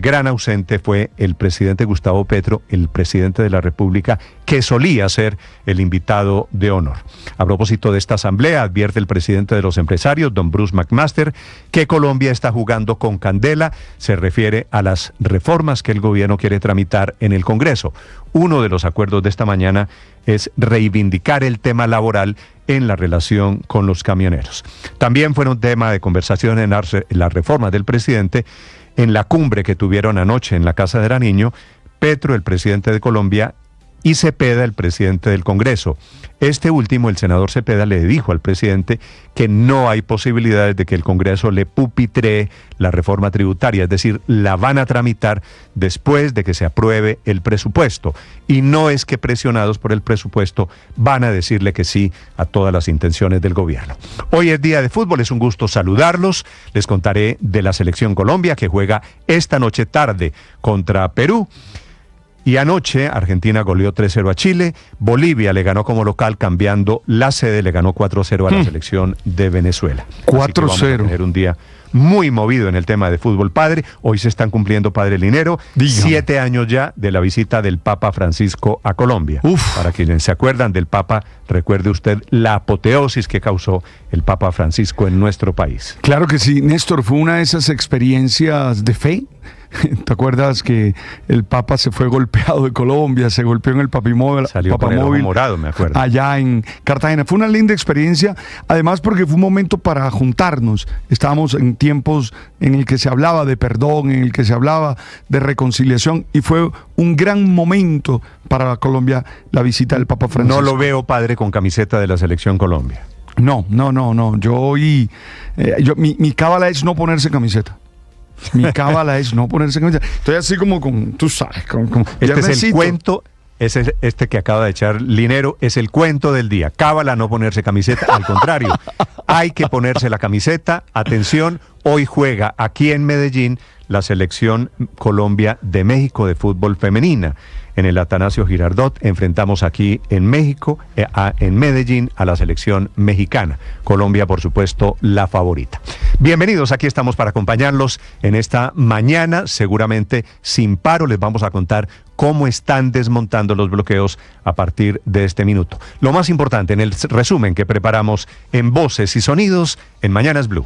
gran ausente fue el presidente Gustavo Petro, el presidente de la República, que solía ser el invitado de honor. A propósito de esta asamblea, advierte el presidente de los empresarios, don Bruce McMaster, que Colombia está jugando con candela. Se refiere a las reformas que el gobierno quiere tramitar en el Congreso. Uno de los acuerdos de esta mañana es reivindicar el tema laboral en la relación con los camioneros. También fueron tema de conversación en las reformas del presidente en la cumbre que tuvieron anoche en la Casa de Nariño, Petro, el presidente de Colombia, y Cepeda, el presidente del Congreso. Este último, el senador Cepeda, le dijo al presidente que no hay posibilidades de que el Congreso le pupitree la reforma tributaria, es decir, la van a tramitar después de que se apruebe el presupuesto. Y no es que presionados por el presupuesto van a decirle que sí a todas las intenciones del gobierno. Hoy es día de fútbol, es un gusto saludarlos. Les contaré de la Selección Colombia que juega esta noche tarde contra Perú. Y anoche Argentina goleó 3-0 a Chile, Bolivia le ganó como local cambiando la sede, le ganó 4-0 a la selección de Venezuela. 4-0. Vamos a tener un día muy movido en el tema de fútbol, padre. Hoy se están cumpliendo, padre Linero, 7 años ya de la visita del Papa Francisco a Colombia. Para quienes se acuerdan del Papa, recuerde usted la apoteosis que causó el Papa Francisco en nuestro país. Claro que sí, Néstor, fue una de esas experiencias de fe. ¿Te acuerdas que el Papa se fue golpeado de Colombia, se golpeó en el papamóvil? Salió con el ojo morado, me acuerdo. Allá en Cartagena. Fue una linda experiencia, además porque fue un momento para juntarnos. Estábamos en tiempos en el que se hablaba de perdón, en el que se hablaba de reconciliación, y fue un gran momento para Colombia la visita del Papa Francisco. No lo veo, padre, con camiseta de la Selección Colombia. No. Yo hoy, mi cábala es no ponerse camiseta. Mi cábala es no ponerse camiseta. Estoy así como con, tú sabes, este es el cuento, este que acaba de echar Linero, es el cuento del día. Cábala no ponerse camiseta, al contrario, hay que ponerse la camiseta. Atención, hoy juega aquí en Medellín la Selección Colombia de México de fútbol femenina. En el Atanasio Girardot enfrentamos aquí en México, en Medellín, a la selección mexicana. Colombia, por supuesto, la favorita. Bienvenidos, aquí estamos para acompañarlos en esta mañana, seguramente sin paro. Les vamos a contar cómo están desmontando los bloqueos a partir de este minuto. Lo más importante en el resumen que preparamos en Voces y Sonidos en Mañanas Blue.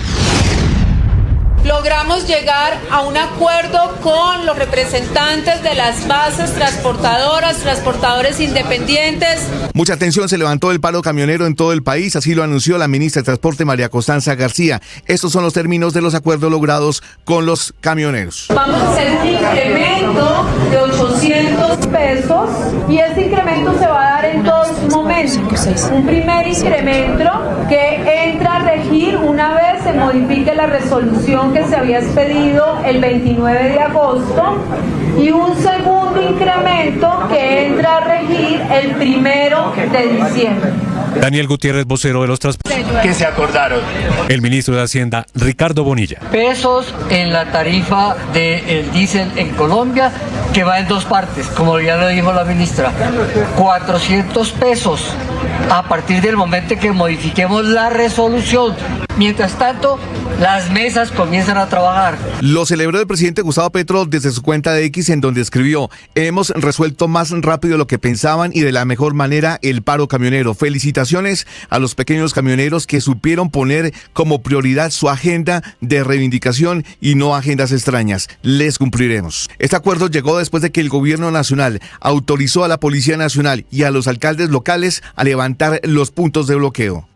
Logramos llegar a un acuerdo con los representantes de las bases transportadoras, transportadores independientes. Mucha tensión se levantó el paro camionero en todo el país, así lo anunció la ministra de Transporte María Constanza García. Estos son los términos de los acuerdos logrados con los camioneros. Vamos a hacer un incremento de 800 pesos y este incremento se va a dar en dos momentos. Un primer incremento que entra a regir una vez se modifique la resolución que se había expedido el 29 de agosto y un segundo incremento que entra a regir el 1 de diciembre. Daniel Gutiérrez, vocero de los transportes. ¿Qué se acordaron? El ministro de Hacienda, Ricardo Bonilla. Pesos en la tarifa del diésel en Colombia, que va en dos partes, como ya lo dijo la ministra. 400 pesos a partir del momento que modifiquemos la resolución. Mientras tanto, las mesas comienzan a trabajar. Lo celebró el presidente Gustavo Petro desde su cuenta de X, en donde escribió: hemos resuelto más rápido de lo que pensaban y de la mejor manera el paro camionero. Felicitaciones a los pequeños camioneros que supieron poner como prioridad su agenda de reivindicación y no agendas extrañas. Les cumpliremos. Este acuerdo llegó después de que el gobierno nacional autorizó a la Policía Nacional y a los alcaldes locales a levantar los puntos de bloqueo.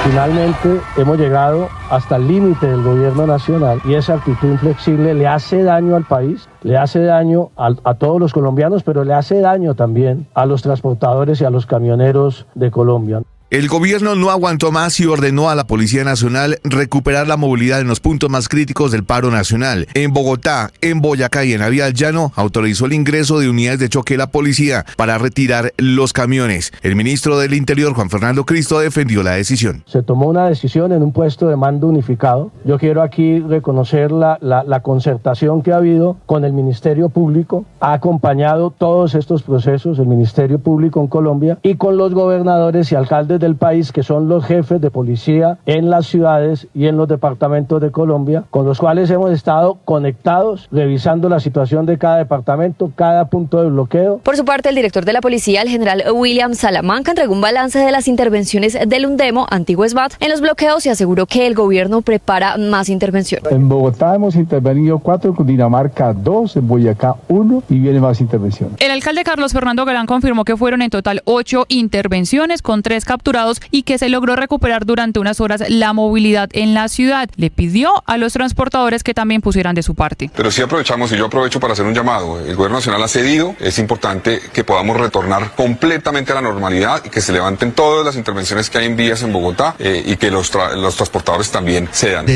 Finalmente hemos llegado hasta el límite del gobierno nacional y esa actitud inflexible le hace daño al país, le hace daño a todos los colombianos, pero le hace daño también a los transportadores y a los camioneros de Colombia. El gobierno no aguantó más y ordenó a la Policía Nacional recuperar la movilidad en los puntos más críticos del paro nacional. En Bogotá, en Boyacá y en la Vía del Llano autorizó el ingreso de unidades de choque de la policía para retirar los camiones. El ministro del Interior, Juan Fernando Cristo, defendió la decisión. Se tomó una decisión en un puesto de mando unificado. Yo quiero aquí reconocer la concertación que ha habido con el Ministerio Público. Ha acompañado todos estos procesos el Ministerio Público en Colombia y con los gobernadores y alcaldes del país, que son los jefes de policía en las ciudades y en los departamentos de Colombia, con los cuales hemos estado conectados, revisando la situación de cada departamento, cada punto de bloqueo. Por su parte, el director de la policía, el general William Salamanca, entregó un balance de las intervenciones del UNDEMO, antiguo SBAT, en los bloqueos y aseguró que el gobierno prepara más intervención. En Bogotá hemos intervenido 4, en Cundinamarca 2, en Boyacá 1 y viene más intervención. El alcalde Carlos Fernando Galán confirmó que fueron en total 8 intervenciones con 3 capturados y que se logró recuperar durante unas horas la movilidad en la ciudad. Le pidió a los transportadores que también pusieran de su parte. Pero sí aprovechamos, y yo aprovecho para hacer un llamado. El gobierno nacional ha cedido, es importante que podamos retornar completamente a la normalidad y que se levanten todas las intervenciones que hay en vías en Bogotá y que los transportadores también cedan.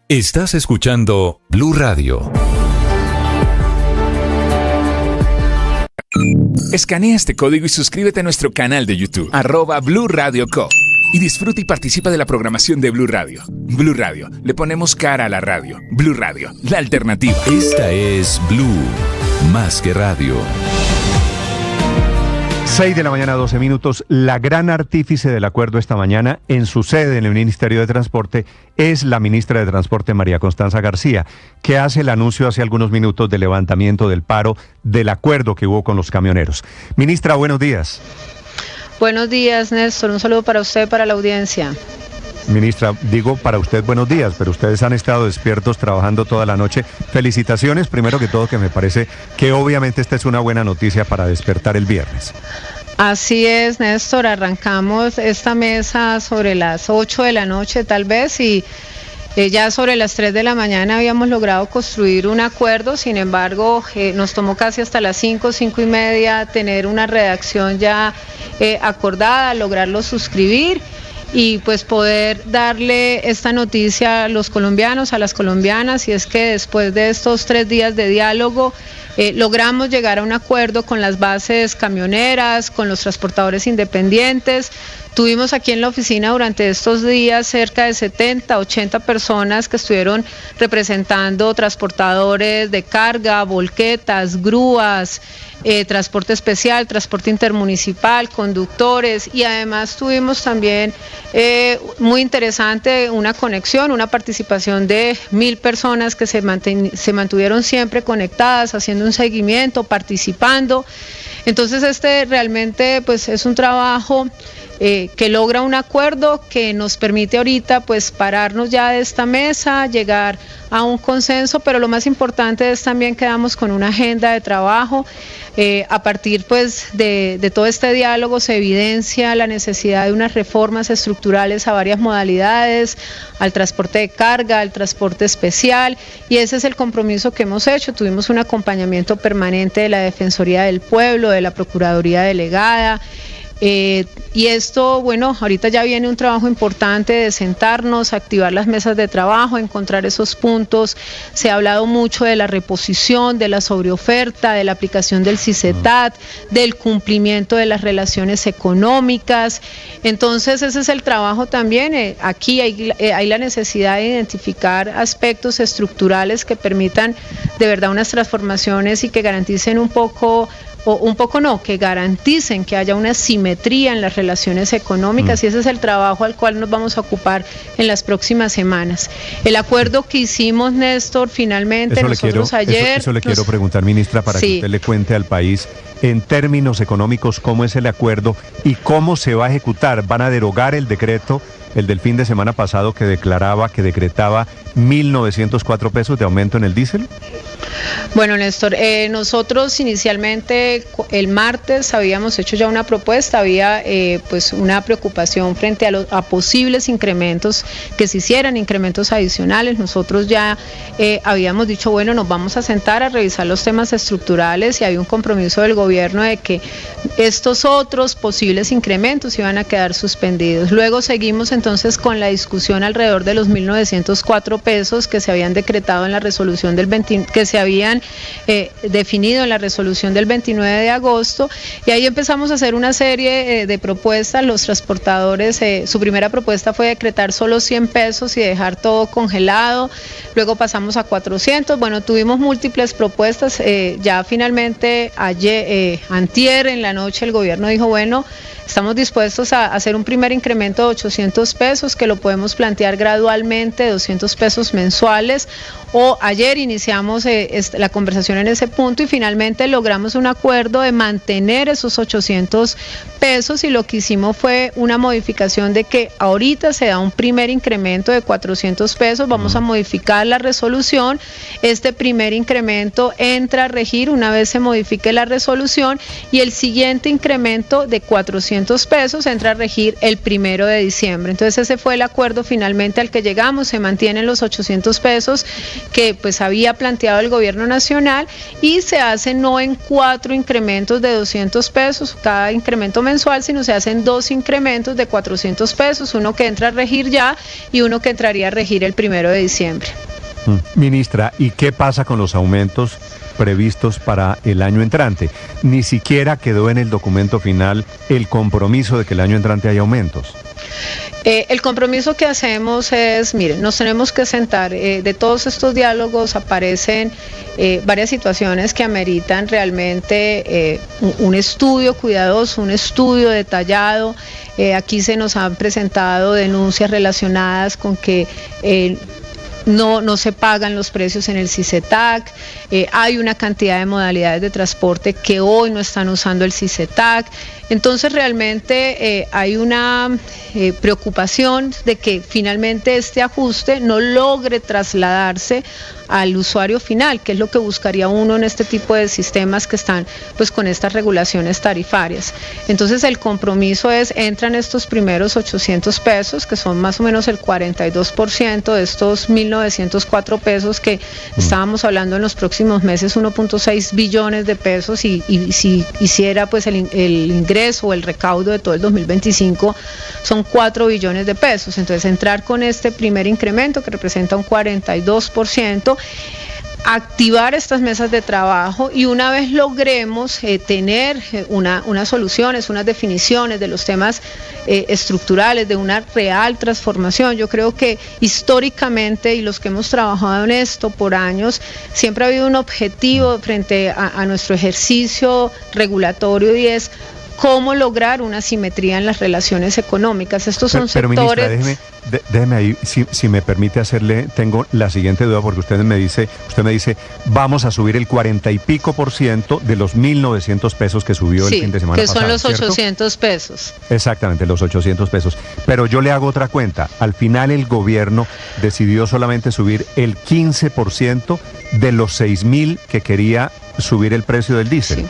Estás escuchando Blue Radio. Escanea este código y suscríbete a nuestro canal de YouTube, @Blue Radio Co. Y disfruta y participa de la programación de Blue Radio. Blue Radio, le ponemos cara a la radio. Blue Radio, la alternativa. Esta es Blue, más que radio. 6 de la mañana, 12 minutos. La gran artífice del acuerdo esta mañana en su sede en el Ministerio de Transporte es la ministra de Transporte, María Constanza García, que hace el anuncio hace algunos minutos del levantamiento del paro del acuerdo que hubo con los camioneros. Ministra, buenos días. Buenos días, Néstor. Un saludo para usted y para la audiencia. Ministra, digo para usted buenos días, pero ustedes han estado despiertos trabajando toda la noche. Felicitaciones, primero que todo, que me parece que obviamente esta es una buena noticia para despertar el viernes. Así es, Néstor, arrancamos esta mesa sobre las 8 de la noche tal vez y ya sobre las 3 de la mañana habíamos logrado construir un acuerdo, sin embargo nos tomó casi hasta las 5:30 tener una redacción ya acordada, lograrlo suscribir y pues poder darle esta noticia a los colombianos, a las colombianas, y es que después de estos 3 días de diálogo logramos llegar a un acuerdo con las bases camioneras, con los transportadores independientes. Tuvimos aquí en la oficina durante estos días cerca de 70, 80 personas que estuvieron representando transportadores de carga, volquetas, grúas, transporte especial, transporte intermunicipal, conductores, y además tuvimos también muy interesante una conexión, una participación de 1.000 personas que se mantuvieron siempre conectadas, haciendo un seguimiento, participando. Entonces realmente pues es un trabajo que logra un acuerdo que nos permite ahorita pues pararnos ya de esta mesa, llegar a un consenso, pero lo más importante es también quedamos con una agenda de trabajo. A partir pues de todo este diálogo se evidencia la necesidad de unas reformas estructurales a varias modalidades, al transporte de carga, al transporte especial, y ese es el compromiso que hemos hecho. Tuvimos un acompañamiento permanente de la Defensoría del Pueblo, de la Procuraduría Delegada. Y esto, bueno, ahorita ya viene un trabajo importante de sentarnos, activar las mesas de trabajo, encontrar esos puntos. Se ha hablado mucho de la reposición, de la sobreoferta, de la aplicación del CICETAT, del cumplimiento de las relaciones económicas. Entonces ese es el trabajo también. Aquí hay la necesidad de identificar aspectos estructurales que permitan de verdad unas transformaciones y que garanticen que garanticen que haya una simetría en las relaciones económicas, y ese es el trabajo al cual nos vamos a ocupar en las próximas semanas. El acuerdo que hicimos, Néstor, finalmente Eso le quiero preguntar, ministra, para que usted le cuente al país en términos económicos cómo es el acuerdo y cómo se va a ejecutar. ¿Van a derogar el decreto, el del fin de semana pasado, que decretaba 1.904 pesos de aumento en el diésel? Bueno, Néstor, nosotros inicialmente el martes habíamos hecho ya una propuesta, había pues una preocupación frente a posibles incrementos, que se hicieran incrementos adicionales. Nosotros ya habíamos dicho, bueno, nos vamos a sentar a revisar los temas estructurales, y hay un compromiso del gobierno de que estos otros posibles incrementos iban a quedar suspendidos. Luego seguimos entonces con la discusión alrededor de los 1.904 pesos que se habían decretado en la resolución que se habían definido en la resolución del 29 de agosto, y ahí empezamos a hacer una serie de propuestas. Los transportadores, su primera propuesta fue decretar solo 100 pesos y dejar todo congelado. Luego pasamos a 400. Bueno, tuvimos múltiples propuestas. Ya finalmente antier en la noche el gobierno dijo, bueno, estamos dispuestos a hacer un primer incremento de 800 pesos, que lo podemos plantear gradualmente, 200 pesos mensuales, o ayer iniciamos la conversación en ese punto y finalmente logramos un acuerdo de mantener esos 800 pesos, y lo que hicimos fue una modificación de que ahorita se da un primer incremento de 400 pesos, vamos a modificar la resolución, este primer incremento entra a regir una vez se modifique la resolución, y el siguiente incremento de 400 pesos entra a regir el 1 de diciembre. Entonces ese fue el acuerdo finalmente al que llegamos. Se mantienen los 800 pesos que pues había planteado el gobierno nacional, y se hacen no en 4 incrementos de 200 pesos cada incremento mensual, sino se hacen 2 incrementos de 400 pesos, uno que entra a regir ya y uno que entraría a regir el 1 de diciembre. Ministra, ¿y qué pasa con los aumentos previstos para el año entrante? Ni siquiera quedó en el documento final el compromiso de que el año entrante haya aumentos. El compromiso que hacemos es, miren, nos tenemos que sentar, de todos estos diálogos aparecen varias situaciones que ameritan realmente un estudio cuidadoso, un estudio detallado. Aquí se nos han presentado denuncias relacionadas con que no se pagan los precios en el CICETAC, hay una cantidad de modalidades de transporte que hoy no están usando el CICETAC. Entonces realmente hay una preocupación de que finalmente este ajuste no logre trasladarse al usuario final, que es lo que buscaría uno en este tipo de sistemas que están pues con estas regulaciones tarifarias. Entonces el compromiso es, entran estos primeros 800 pesos, que son más o menos el 42% de estos 1.904 pesos que estábamos hablando en los próximos meses, 1.6 billones de pesos, y si hiciera pues el ingreso o el recaudo de todo el 2025 son 4 billones de pesos. Entonces entrar con este primer incremento que representa un 42%, activar estas mesas de trabajo, y una vez logremos tener unas soluciones, unas definiciones de los temas estructurales, de una real transformación. Yo creo que históricamente, y los que hemos trabajado en esto por años, siempre ha habido un objetivo frente a nuestro ejercicio regulatorio, y es cómo lograr una simetría en las relaciones económicas. Estos son sectores... Pero, ministra, déjeme ahí, si me permite hacerle, tengo la siguiente duda, porque usted me dice, vamos a subir el 40 y pico % de los 1.900 pesos que subió el fin de semana pasado, que son los ¿cierto? 800 pesos. Exactamente, los 800 pesos. Pero yo le hago otra cuenta. Al final el gobierno decidió solamente subir el 15% de los 6.000 que quería subir el precio del diésel.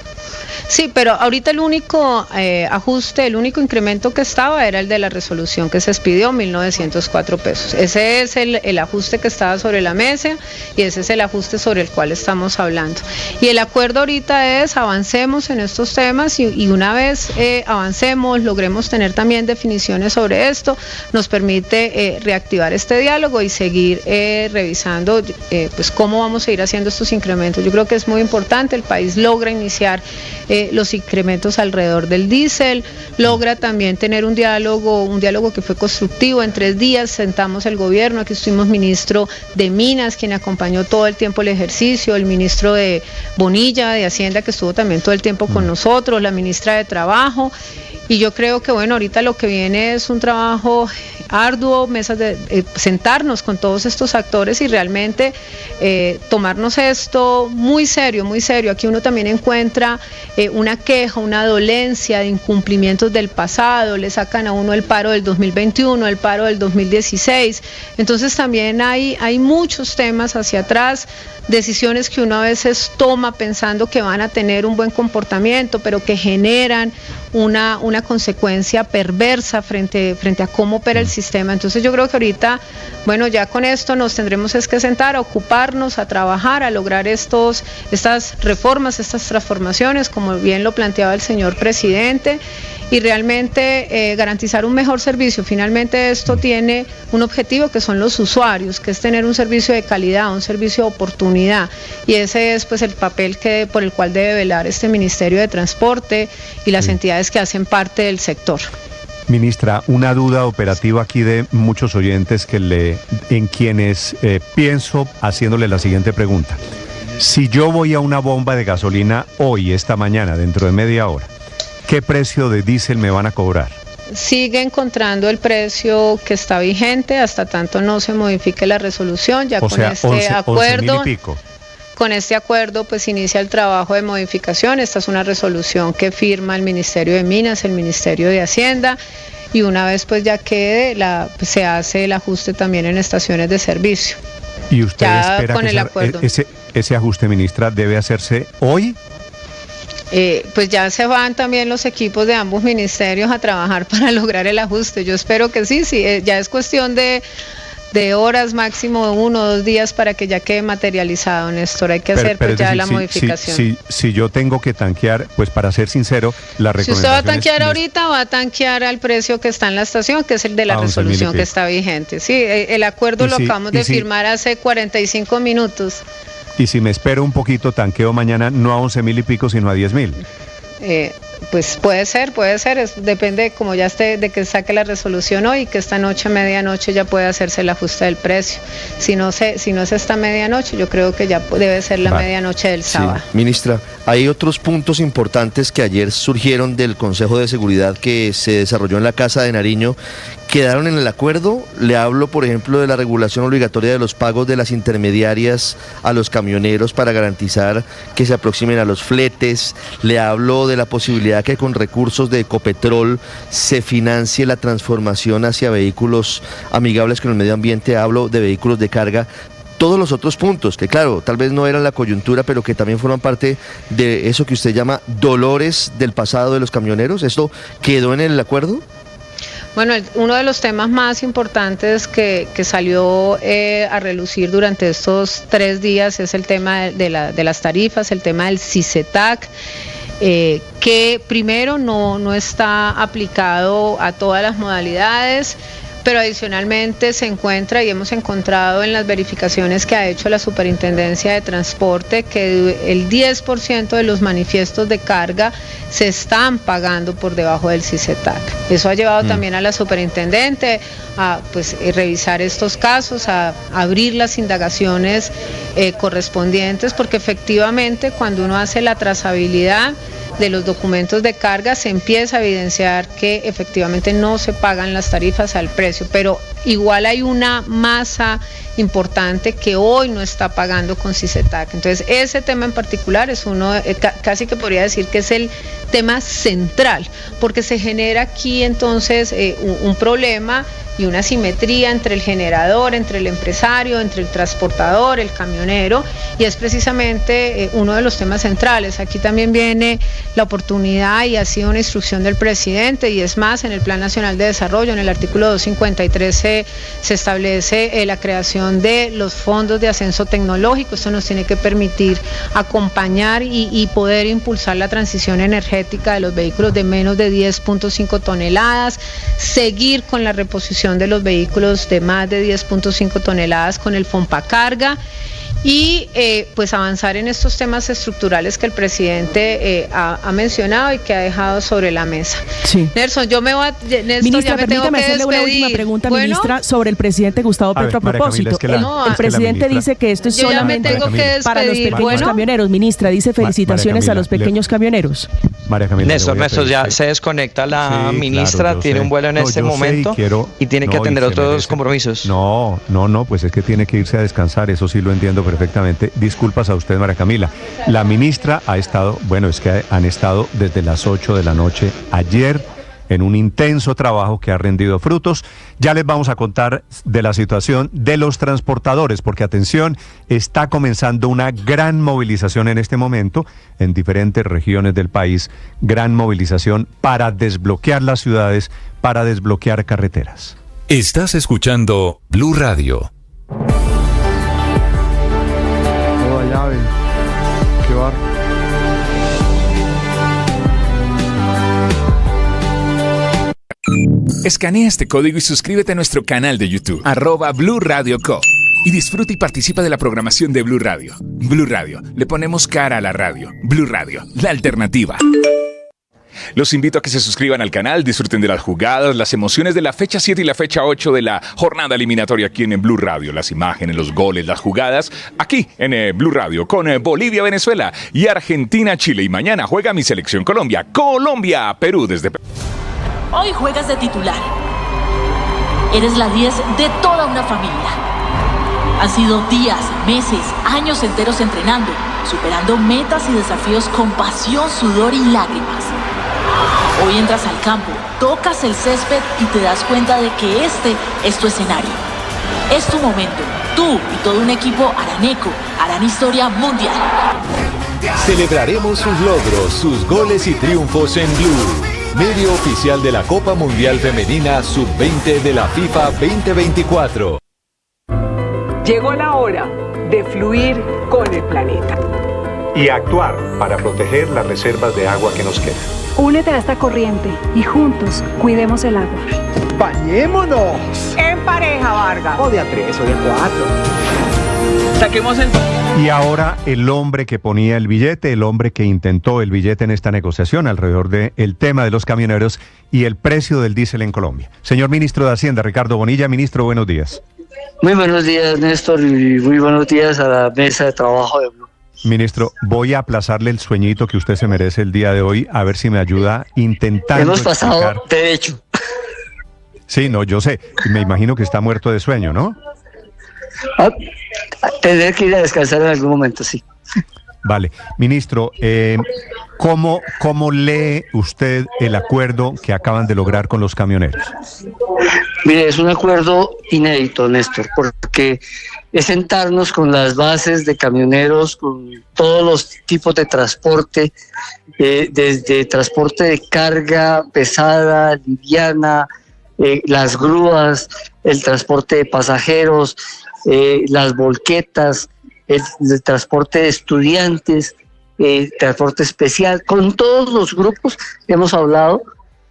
Sí, pero ahorita el único ajuste, el único incremento que estaba era el de la resolución que se expidió, 1.904 pesos. Ese es el ajuste que estaba sobre la mesa, y ese es el ajuste sobre el cual estamos hablando. Y el acuerdo ahorita es avancemos en estos temas, y una vez avancemos, logremos tener también definiciones sobre esto, nos permite reactivar este diálogo y seguir revisando pues cómo vamos a ir haciendo estos incrementos. Yo creo que es muy importante, el país logra iniciar los incrementos alrededor del diésel, logra también tener un diálogo que fue constructivo. En 3 días sentamos el gobierno, aquí estuvimos ministro de Minas, quien acompañó todo el tiempo el ejercicio, el ministro de Bonilla, de Hacienda, que estuvo también todo el tiempo con nosotros, la ministra de Trabajo. Y yo creo que bueno, ahorita lo que viene es un trabajo arduo, sentarnos con todos estos actores y realmente tomarnos esto muy serio, muy serio. Aquí uno también encuentra una queja, una dolencia de incumplimientos del pasado, le sacan a uno el paro del 2021, el paro del 2016. Entonces también hay muchos temas hacia atrás, decisiones que uno a veces toma pensando que van a tener un buen comportamiento, pero que generan una consecuencia perversa frente a cómo opera el sistema. Entonces yo creo que ahorita, bueno, ya con esto nos tendremos que sentar a ocuparnos, a trabajar, a lograr estas reformas, estas transformaciones, como bien lo planteaba el señor presidente, y realmente garantizar un mejor servicio. Finalmente esto tiene un objetivo, que son los usuarios, que es tener un servicio de calidad, un servicio de oportunidad, y ese es pues el papel por el cual debe velar este Ministerio de Transporte y las entidades que hacen parte del sector. Ministra, una duda operativa aquí de muchos oyentes en quienes pienso haciéndole la siguiente pregunta. Si yo voy a una bomba de gasolina hoy, esta mañana, dentro de media hora, ¿qué precio de diésel me van a cobrar? Sigue encontrando el precio que está vigente hasta tanto no se modifique la resolución, ya con este acuerdo. 11.000 y pico. Con este acuerdo pues inicia el trabajo de modificación. Esta es una resolución que firma el Ministerio de Minas, el Ministerio de Hacienda, y una vez pues ya quede, se hace el ajuste también en estaciones de servicio. ¿Y usted ya espera con que el acuerdo. ese ajuste, ministra, debe hacerse hoy? Pues ya se van también los equipos de ambos ministerios a trabajar para lograr el ajuste. Yo espero que sí, ya es cuestión de horas, máximo 1 o 2 días para que ya quede materializado, Néstor. Hay que hacer pues ya la modificación. Si yo tengo que tanquear, pues para ser sincero, la recomendación. Si usted va a tanquear ahorita, va a tanquear al precio que está en la estación, que es el de la resolución que está vigente. Sí, el acuerdo lo acabamos de firmar hace 45 minutos. Y si me espero un poquito, tanqueo mañana no a 11.000 y pico, sino a 10.000. pues puede ser, depende como ya esté, de que saque la resolución hoy y que esta noche, medianoche, ya puede hacerse el ajuste del precio. Si no es esta medianoche, yo creo que ya debe ser la medianoche del sábado. Sí. Ministra, hay otros puntos importantes que ayer surgieron del Consejo de Seguridad que se desarrolló en la Casa de Nariño. ¿Quedaron en el acuerdo? Le hablo, por ejemplo, de la regulación obligatoria de los pagos de las intermediarias a los camioneros para garantizar que se aproximen a los fletes. Le hablo de la posibilidad que con recursos de Ecopetrol se financie la transformación hacia vehículos amigables con el medio ambiente. Hablo de vehículos de carga. Todos los otros puntos, que claro, tal vez no eran la coyuntura, pero que también forman parte de eso que usted llama dolores del pasado de los camioneros. ¿Esto quedó en el acuerdo? Bueno, uno de los temas más importantes que salió a relucir durante estos 3 días es el tema de las tarifas, el tema del CICETAC, que primero no está aplicado a todas las modalidades, pero adicionalmente se encuentra y hemos encontrado en las verificaciones que ha hecho la Superintendencia de Transporte que el 10% de los manifiestos de carga se están pagando por debajo del CICETAC. Eso ha llevado también a la Superintendente a revisar estos casos, a abrir las indagaciones correspondientes, porque efectivamente cuando uno hace la trazabilidad de los documentos de carga se empieza a evidenciar que efectivamente no se pagan las tarifas al precio, pero igual hay una masa importante que hoy no está pagando con CICETAC. Entonces ese tema en particular es uno, casi que podría decir que es el tema central, porque se genera aquí entonces un problema y una asimetría entre el generador, entre el empresario, entre el transportador, el camionero, y es precisamente uno de los temas centrales. Aquí también viene la oportunidad y ha sido una instrucción del presidente, y es más, en el Plan Nacional de Desarrollo, en el artículo 253 se establece la creación de los fondos de ascenso tecnológico. Esto nos tiene que permitir acompañar y poder impulsar la transición energética de los vehículos de menos de 10.5 toneladas, seguir con la reposición de los vehículos de más de 10.5 toneladas con el Fompacarga y avanzar en estos temas estructurales que el presidente ha mencionado y que ha dejado sobre la mesa. Sí. Nelson, ministra, permítame hacerle una última pregunta, ministra, sobre el presidente Gustavo Petro a propósito. El presidente dice que esto es solamente para los pequeños camioneros. Ministra, dice felicitaciones a los pequeños camioneros. María Camila, Néstor, ya se desconecta la ministra, claro, tiene un vuelo en este momento y tiene que atender otros compromisos. No, pues es que tiene que irse a descansar, eso sí lo entiendo perfectamente. Disculpas a usted, María Camila. La ministra ha estado, han estado desde las 8 de la noche ayer en un intenso trabajo que ha rendido frutos. Ya les vamos a contar de la situación de los transportadores, porque atención, está comenzando una gran movilización en este momento en diferentes regiones del país, gran movilización para desbloquear las ciudades, para desbloquear carreteras. Estás escuchando Blue Radio. Qué bar. Escanea este código y suscríbete a nuestro canal de YouTube, @Blue Radio Co. Y disfruta y participa de la programación de Blue Radio. Blue Radio, le ponemos cara a la radio. Blue Radio, la alternativa. Los invito a que se suscriban al canal, disfruten de las jugadas, las emociones de la fecha 7 y la fecha 8 de la jornada eliminatoria aquí en Blue Radio. Las imágenes, los goles, las jugadas, aquí en Blue Radio con Bolivia, Venezuela y Argentina, Chile. Y mañana juega mi selección Colombia. Colombia, Perú desde... Hoy juegas de titular. Eres la 10 de toda una familia. Han sido días, meses, años enteros entrenando, superando metas y desafíos con pasión, sudor y lágrimas. Hoy entras al campo, tocas el césped y te das cuenta de que este es tu escenario. Es tu momento. Tú y todo un equipo araneco harán historia mundial. Celebraremos sus logros, sus goles y triunfos en Blue, medio oficial de la Copa Mundial Femenina Sub-20 de la FIFA 2024. Llegó la hora de fluir con el planeta. Y actuar para proteger las reservas de agua que nos quedan. Únete a esta corriente y juntos cuidemos el agua. ¡Bañémonos! En pareja, Vargas. O de a 3 o de a 4. Saquemos el... Y ahora el hombre que ponía el billete, el hombre que intentó el billete en esta negociación alrededor del tema de los camioneros y el precio del diésel en Colombia. Señor ministro de Hacienda, Ricardo Bonilla. Ministro, buenos días. Muy buenos días, Néstor, y muy buenos días a la mesa de trabajo de Blue. Ministro, voy a aplazarle el sueñito que usted se merece el día de hoy, a ver si me ayuda intentando Hemos pasado de hecho. Sí, no, yo sé. Me imagino que está muerto de sueño, ¿no? Tendré que ir a descansar en algún momento, sí. Vale. Ministro, ¿cómo lee usted el acuerdo que acaban de lograr con los camioneros? Mire, es un acuerdo inédito, Néstor, porque es sentarnos con las bases de camioneros, con todos los tipos de transporte, desde transporte de carga pesada, liviana, las grúas, el transporte de pasajeros, las volquetas, el transporte de estudiantes, transporte especial. Con todos los grupos hemos hablado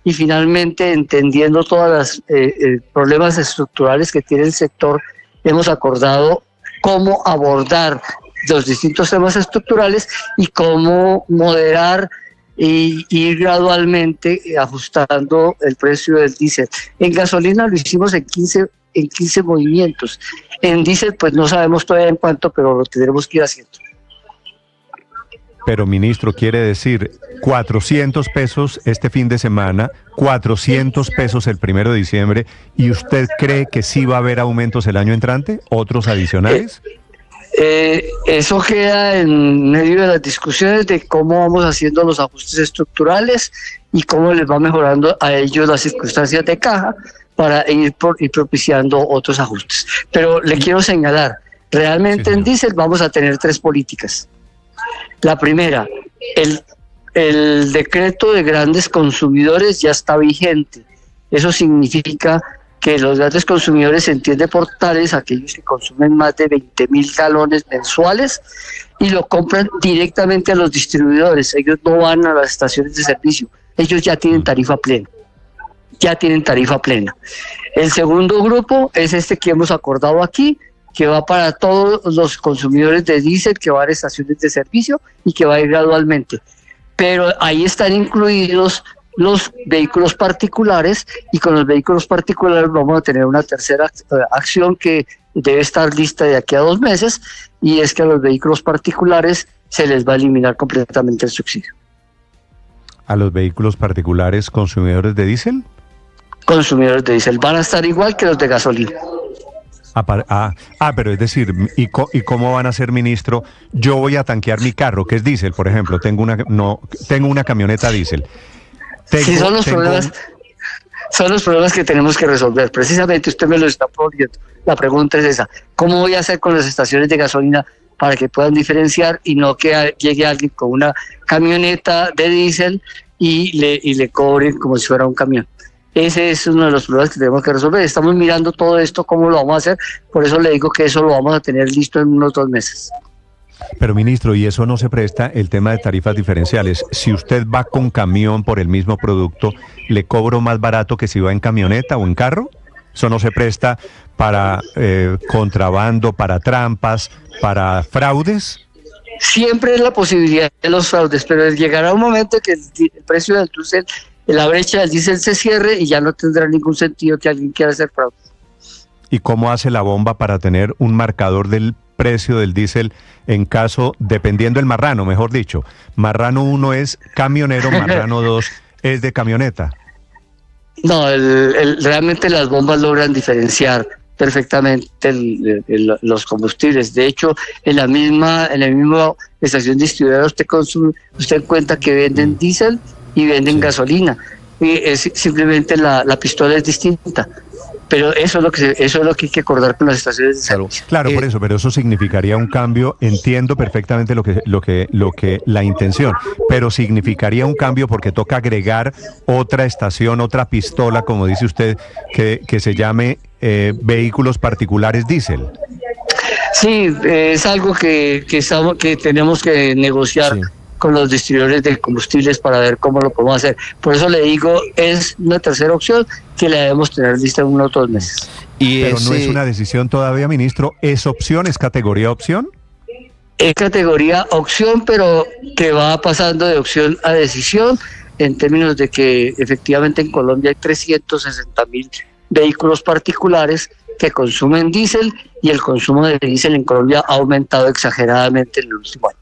y finalmente, entendiendo todos los problemas estructurales que tiene el sector, hemos acordado cómo abordar los distintos temas estructurales y cómo moderar y ir gradualmente ajustando el precio del diésel. En gasolina lo hicimos en 15 movimientos. En diésel pues no sabemos todavía en cuánto, pero lo tendremos que ir haciendo. Pero, ministro, quiere decir 400 pesos este fin de semana, 400 pesos el 1 de diciembre, ¿y usted cree que sí va a haber aumentos el año entrante? ¿Otros adicionales? Eso queda en medio de las discusiones de cómo vamos haciendo los ajustes estructurales y cómo les va mejorando a ellos las circunstancias de caja para ir propiciando otros ajustes. Pero le quiero señalar, realmente en diésel vamos a tener 3 políticas. La primera, el decreto de grandes consumidores ya está vigente. Eso significa que los grandes consumidores se entiende por tales aquellos que consumen más de 20.000 galones mensuales y lo compran directamente a los distribuidores. Ellos no van a las estaciones de servicio, ellos ya tienen tarifa plena. El segundo grupo es este que hemos acordado aquí, que va para todos los consumidores de diésel, que va a estaciones de servicio y que va a ir gradualmente. Pero ahí están incluidos los vehículos particulares, y con los vehículos particulares vamos a tener una tercera acción que debe estar lista de aquí a 2 meses, y es que a los vehículos particulares se les va a eliminar completamente el subsidio. ¿A los vehículos particulares consumidores de diésel? Consumidores de diésel van a estar igual que los de gasolina. Pero es decir, ¿y cómo van a ser, ministro? Yo voy a tanquear mi carro, que es diésel, por ejemplo, tengo una camioneta diésel. Sí, son los problemas que tenemos que resolver. Precisamente usted me lo está poniendo. La pregunta es esa: ¿cómo voy a hacer con las estaciones de gasolina para que puedan diferenciar y no que llegue alguien con una camioneta de diésel y le cobren como si fuera un camión? Ese es uno de los problemas que tenemos que resolver. Estamos mirando todo esto, cómo lo vamos a hacer. Por eso le digo que eso lo vamos a tener listo en unos 2 meses. Pero, ministro, ¿y eso no se presta el tema de tarifas diferenciales? Si usted va con camión por el mismo producto, ¿le cobro más barato que si va en camioneta o en carro? ¿Eso no se presta para contrabando, para trampas, para fraudes? Siempre es la posibilidad de los fraudes, pero llegará un momento que el precio del diésel, la brecha del diésel se cierre y ya no tendrá ningún sentido que alguien quiera hacer fraude. ¿Y cómo hace la bomba para tener un marcador del precio del diésel en caso, dependiendo del marrano, mejor dicho? Marrano 1 es camionero, marrano 2 es de camioneta. No, realmente las bombas logran diferenciar perfectamente los combustibles. De hecho, en la misma estación distribuidora usted encuentra que venden diésel y venden gasolina. Y simplemente la pistola es distinta. Pero eso es lo que hay que acordar con las estaciones de servicio. Claro, por eso, pero eso significaría un cambio. Entiendo perfectamente la intención, pero significaría un cambio porque toca agregar otra estación, otra pistola, como dice usted, que se llame vehículos particulares diésel. Sí, es algo que tenemos que negociar con los distribuidores de combustibles para ver cómo lo podemos hacer. Por eso le digo, es una tercera opción que la debemos tener lista en unos 2 meses. Pero no es una decisión todavía, ministro. ¿Es opción? ¿Es categoría opción? Es categoría opción, pero que va pasando de opción a decisión, en términos de que efectivamente en Colombia hay 360.000 vehículos particulares que consumen diésel, y el consumo de diésel en Colombia ha aumentado exageradamente en el último año.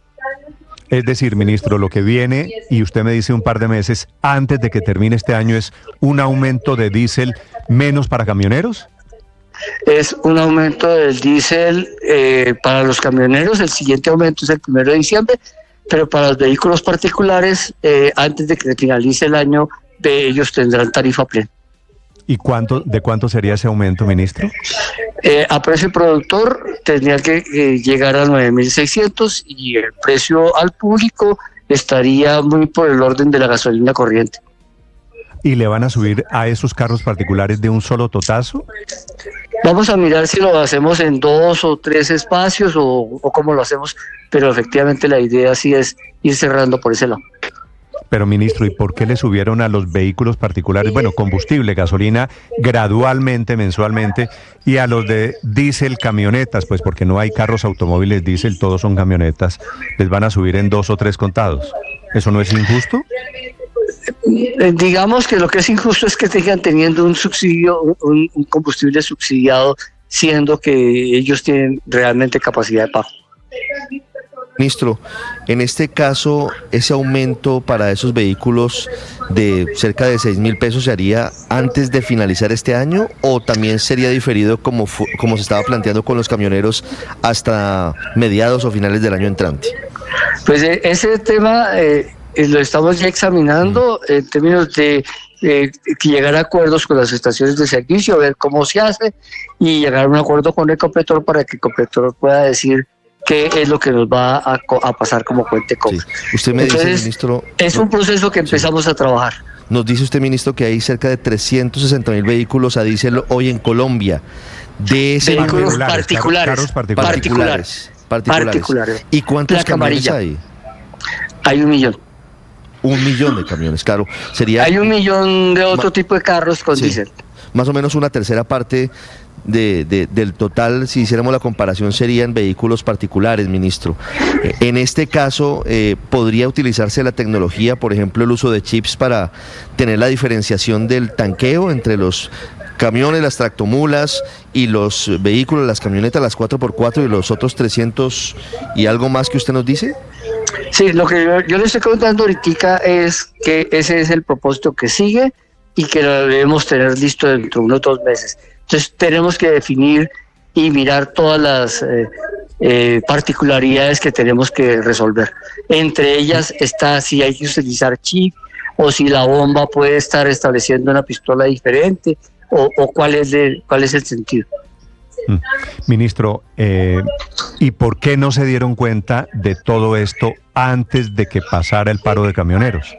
Es decir, ministro, lo que viene, y usted me dice un par de meses antes de que termine este año, es un aumento de diésel menos para camioneros. Es un aumento del diésel para los camioneros. El siguiente aumento es el 1 de diciembre, pero para los vehículos particulares, antes de que finalice el año, ellos tendrán tarifa plena. ¿Y de cuánto sería ese aumento, ministro? A precio productor tendría que llegar a 9.600, y el precio al público estaría muy por el orden de la gasolina corriente. ¿Y le van a subir a esos carros particulares de un solo totazo? Vamos a mirar si lo hacemos en 2 o 3 espacios o cómo lo hacemos, pero efectivamente la idea sí es ir cerrando por ese lado. Pero, ministro, ¿y por qué le subieron a los vehículos particulares, bueno, combustible, gasolina, gradualmente, mensualmente, y a los de diésel, camionetas? Pues porque no hay carros automóviles diésel, todos son camionetas, les van a subir en 2 o 3 contados. ¿Eso no es injusto? Digamos que lo que es injusto es que sigan teniendo un subsidio, un combustible subsidiado, siendo que ellos tienen realmente capacidad de pago. Ministro, en este caso, ese aumento para esos vehículos de cerca de 6.000 pesos se haría antes de finalizar este año, o también sería diferido como se estaba planteando con los camioneros hasta mediados o finales del año entrante? Pues ese tema lo estamos ya examinando en términos de llegar a acuerdos con las estaciones de servicio, ver cómo se hace y llegar a un acuerdo con Ecopetrol para que Ecopetrol pueda decir qué es lo que nos va a pasar como cuente cobro. Sí. Usted me dice, ministro... Es un proceso que empezamos a trabajar. Nos dice usted, ministro, que hay cerca de 360.000 vehículos a diésel hoy en Colombia. De ese vehículos particulares. ¿Y cuántos camiones hay? Hay 1 millón. 1 millón de camiones, claro. Hay 1 millón de otro tipo de carros con diésel. Más o menos una tercera parte del total, si hiciéramos la comparación, serían vehículos particulares, ministro. En este caso, ¿podría utilizarse la tecnología, por ejemplo, el uso de chips para tener la diferenciación del tanqueo entre los camiones, las tractomulas y los vehículos, las camionetas, las 4x4 y los otros 300 y algo más que usted nos dice? Sí, lo que yo le estoy contando ahorita es que ese es el propósito que sigue y que lo debemos tener listo dentro de unos 2 meses. Entonces tenemos que definir y mirar todas las particularidades que tenemos que resolver. Entre ellas está si hay que utilizar chip, o si la bomba puede estar estableciendo una pistola diferente, o cuál es el sentido. Ministro, ¿y por qué no se dieron cuenta de todo esto antes de que pasara el paro de camioneros?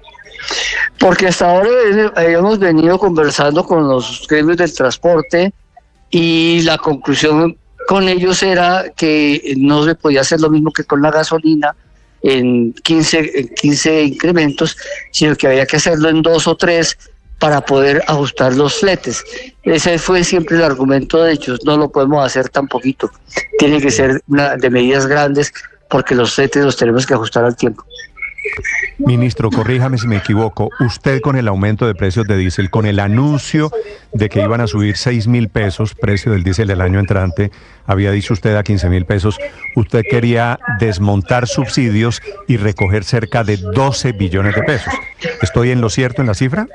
Porque hasta ahora hemos venido conversando con los gremios del transporte y la conclusión con ellos era que no se podía hacer lo mismo que con la gasolina en 15 incrementos, sino que había que hacerlo en 2 o 3 para poder ajustar los fletes. Ese fue siempre el argumento de ellos, no lo podemos hacer tan poquito, tiene que ser de medidas grandes porque los fletes los tenemos que ajustar al tiempo. Ministro, corríjame si me equivoco, usted con el aumento de precios de diésel, con el anuncio de que iban a subir 6.000 pesos, precio del diésel el año entrante, había dicho usted a 15.000 pesos, usted quería desmontar subsidios y recoger cerca de 12 billones de pesos. ¿Estoy en lo cierto en la cifra?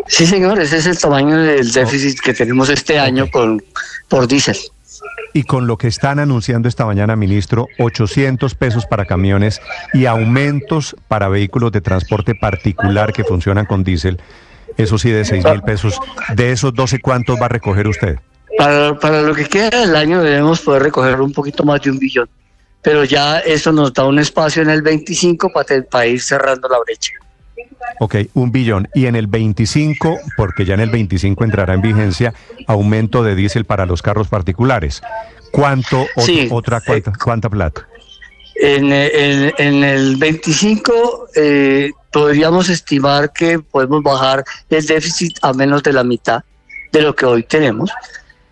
Sí, señor, ese es el tamaño del déficit que tenemos este año por diésel. Y con lo que están anunciando esta mañana, ministro, 800 pesos para camiones y aumentos para vehículos de transporte particular que funcionan con diésel, eso sí de 6.000 pesos. De esos 12, ¿cuántos va a recoger usted? Para lo que queda del año debemos poder recoger un poquito más de 1 billón, pero ya eso nos da un espacio en el 25 para ir cerrando la brecha. Ok, 1 billón. Y en el 25, porque ya en el 25 entrará en vigencia, aumento de diésel para los carros particulares. ¿Cuánta plata? En el 25 podríamos estimar que podemos bajar el déficit a menos de la mitad de lo que hoy tenemos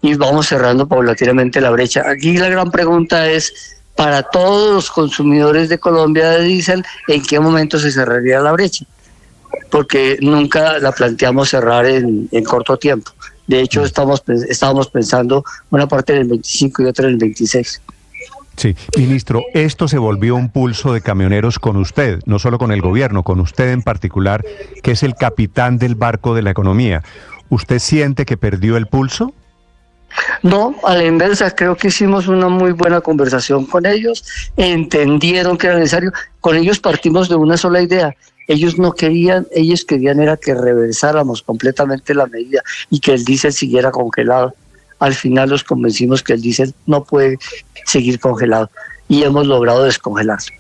y vamos cerrando paulatinamente la brecha. Aquí la gran pregunta es para todos los consumidores de Colombia de diésel, ¿en qué momento se cerraría la brecha? Porque nunca la planteamos cerrar en corto tiempo. De hecho, estábamos pensando una parte en el 25 y otra en el 26. Sí, ministro, esto se volvió un pulso de camioneros con usted, no solo con el gobierno, con usted en particular, que es el capitán del barco de la economía. ¿Usted siente que perdió el pulso? No, a la inversa, creo que hicimos una muy buena conversación con ellos, entendieron que era necesario, con ellos partimos de una sola idea. Ellos querían era que reversáramos completamente la medida y que el diésel siguiera congelado. Al final los convencimos que el diésel no puede seguir congelado y hemos logrado descongelarlo.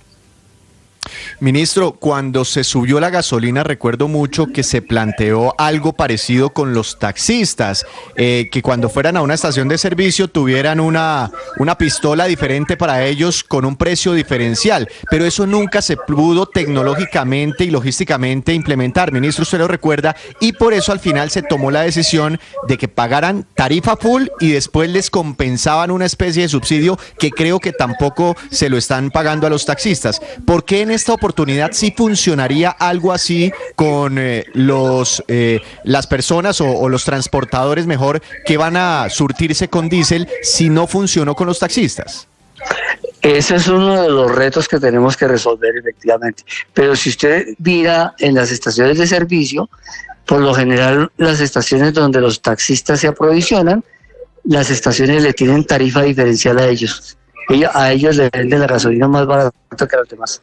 Ministro, cuando se subió la gasolina, recuerdo mucho que se planteó algo parecido con los taxistas, que cuando fueran a una estación de servicio tuvieran una pistola diferente para ellos con un precio diferencial, pero eso nunca se pudo tecnológicamente y logísticamente implementar, ministro, usted lo recuerda, y por eso al final se tomó la decisión de que pagaran tarifa full y después les compensaban una especie de subsidio que creo que tampoco se lo están pagando a los taxistas. ¿Por qué en esta oportunidad sí funcionaría algo así con las personas o los transportadores mejor que van a surtirse con diésel si no funcionó con los taxistas? Ese es uno de los retos que tenemos que resolver efectivamente. Pero si usted mira en las estaciones de servicio, por lo general las estaciones donde los taxistas se aprovisionan, las estaciones le tienen tarifa diferencial a ellos. A ellos le venden la gasolina más barata que a los demás.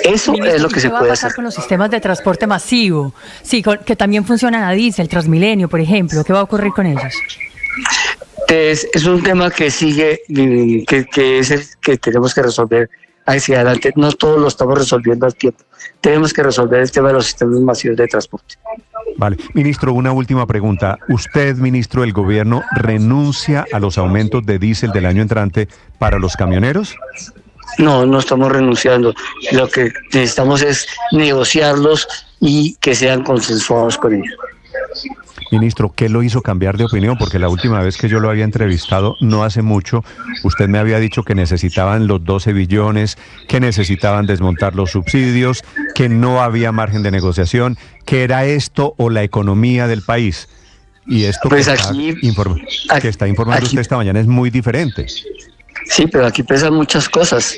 Eso es lo que se puede hacer. ¿Qué va a pasar con los sistemas de transporte masivo? Sí, que también funcionan a diésel, Transmilenio, por ejemplo. ¿Qué va a ocurrir con ellos? Es un tema que sigue, que es el que tenemos que resolver hacia adelante. No todo lo estamos resolviendo al tiempo. Tenemos que resolver el tema de los sistemas masivos de transporte. Vale. Ministro, una última pregunta. ¿Usted, ministro del Gobierno, renuncia a los aumentos de diésel del año entrante para los camioneros? No estamos renunciando. Lo que necesitamos es negociarlos y que sean consensuados con ellos. Ministro, ¿qué lo hizo cambiar de opinión? Porque la última vez que yo lo había entrevistado, no hace mucho, usted me había dicho que necesitaban los 12 billones, que necesitaban desmontar los subsidios, que no había margen de negociación, que era esto o la economía del país. Y esto pues que está informando usted esta mañana es muy diferente. Sí, pero aquí pesan muchas cosas.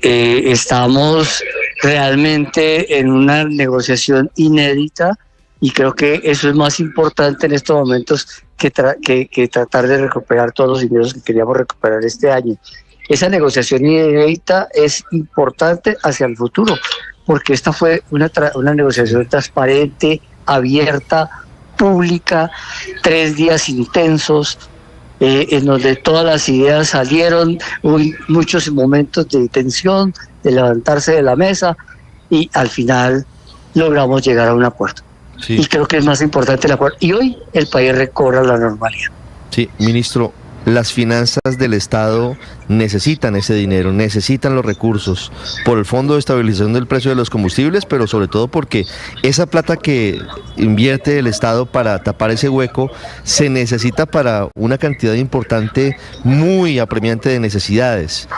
Estamos realmente en una negociación inédita y creo que eso es más importante en estos momentos que tratar de recuperar todos los dineros que queríamos recuperar este año. Esa negociación inédita es importante hacia el futuro, porque esta fue una negociación transparente, abierta, pública, 3 días intensos, en donde todas las ideas salieron, hubo muchos momentos de tensión, de levantarse de la mesa y al final logramos llegar a un acuerdo. Sí. Y creo que es más importante el acuerdo. Y hoy el país recobra la normalidad. Sí, ministro, las finanzas del Estado necesitan ese dinero, necesitan los recursos por el Fondo de Estabilización del Precio de los Combustibles, pero sobre todo porque esa plata que invierte el Estado para tapar ese hueco se necesita para una cantidad importante, muy apremiante de necesidades.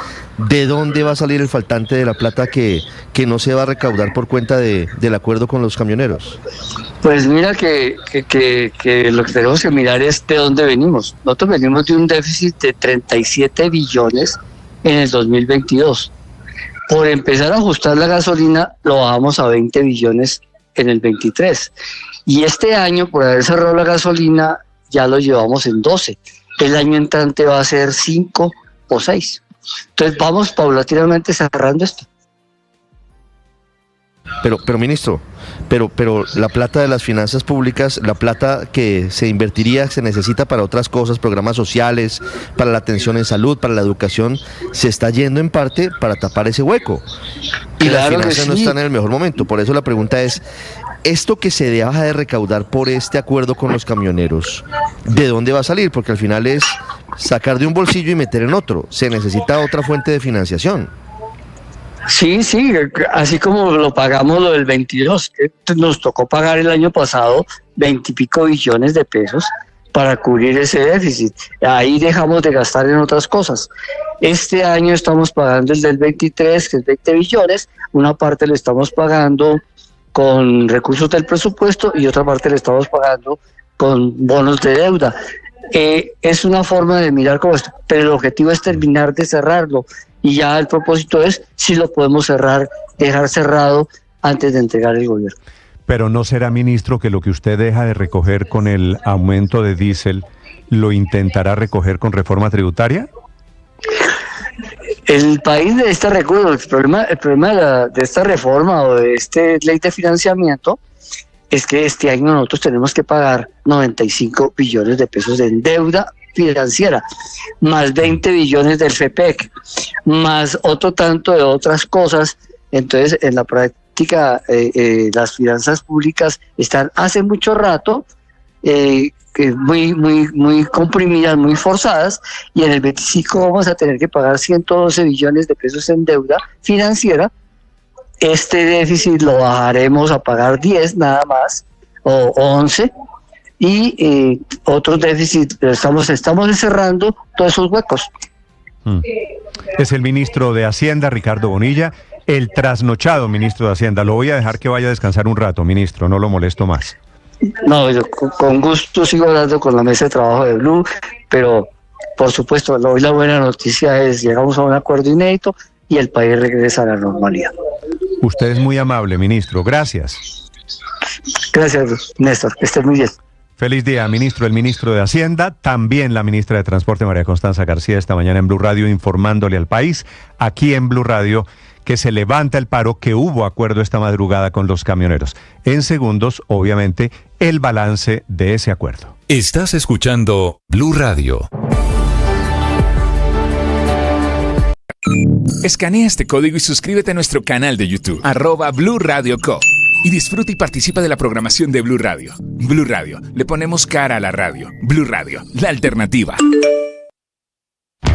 ¿De dónde va a salir el faltante de la plata que no se va a recaudar por cuenta del acuerdo con los camioneros? Pues mira que lo que tenemos que mirar es de dónde venimos. Nosotros venimos de un déficit de 37 billones en el 2022. Por empezar a ajustar la gasolina, lo bajamos a 20 billones en el 23. Y este año, por haber cerrado la gasolina, ya lo llevamos en 12. El año entrante va a ser 5 o 6. Entonces vamos paulatinamente cerrando esto. Pero ministro, pero la plata de las finanzas públicas, la plata que se invertiría, se necesita para otras cosas, programas sociales, para la atención en salud, para la educación, se está yendo en parte para tapar ese hueco. Y claro, las finanzas no están en el mejor momento. Por eso la pregunta es, esto que se deja de recaudar por este acuerdo con los camioneros, ¿de dónde va a salir? Porque al final es sacar de un bolsillo y meter en otro. Se necesita otra fuente de financiación. Sí, así como lo pagamos lo del 22, nos tocó pagar el año pasado 20 y pico billones de pesos para cubrir ese déficit. Ahí dejamos de gastar en otras cosas. Este año estamos pagando el del 23, que es 20 billones, una parte le estamos pagando con recursos del presupuesto y otra parte le estamos pagando con bonos de deuda. Es una forma de mirar cómo esto, pero el objetivo es terminar de cerrarlo y ya el propósito es si lo podemos cerrar, dejar cerrado antes de entregar el gobierno. Pero ¿no será, ministro, que lo que usted deja de recoger con el aumento de diésel lo intentará recoger con reforma tributaria? El país de este recurso, el problema de esta reforma o de esta ley de financiamiento es que este año nosotros tenemos que pagar 95 billones de pesos de deuda financiera, más 20 billones del FEPEC, más otro tanto de otras cosas. Entonces, en la práctica, las finanzas públicas están hace mucho rato muy comprimidas, muy forzadas, y en el 25 vamos a tener que pagar 112 billones de pesos en deuda financiera. Este déficit lo bajaremos a pagar 10 nada más, o 11, y otros déficits, pero estamos encerrando todos esos huecos. Es el ministro de Hacienda, Ricardo Bonilla, el trasnochado ministro de Hacienda. Lo voy a dejar que vaya a descansar un rato, ministro, no lo molesto más. No, yo con gusto sigo hablando con la mesa de trabajo de Blue, pero por supuesto, hoy la buena noticia es llegamos a un acuerdo inédito y el país regresa a la normalidad. Usted es muy amable, ministro. Gracias. Gracias, Néstor. Que estés muy bien. Feliz día, ministro. El ministro de Hacienda, también la ministra de Transporte, María Constanza García, esta mañana en Blue Radio, informándole al país, aquí en Blue Radio, que se levanta el paro, que hubo acuerdo esta madrugada con los camioneros. En segundos, obviamente, el balance de ese acuerdo. Estás escuchando Blue Radio. Escanea este código y suscríbete a nuestro canal de YouTube, @Blue Radio Co. Y disfruta y participa de la programación de Blue Radio. Blue Radio, le ponemos cara a la radio. Blue Radio, la alternativa.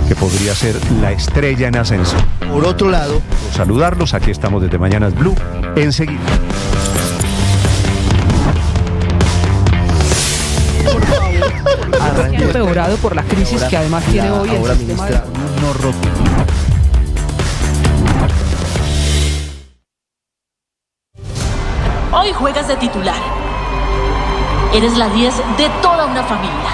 Que podría ser la estrella en ascenso. Por otro lado, saludarlos, aquí estamos desde Mañanas Blue, enseguida. Empeorado por la crisis que además tiene hoy el sistema de... Hoy juegas de titular. Eres la 10 de toda una familia.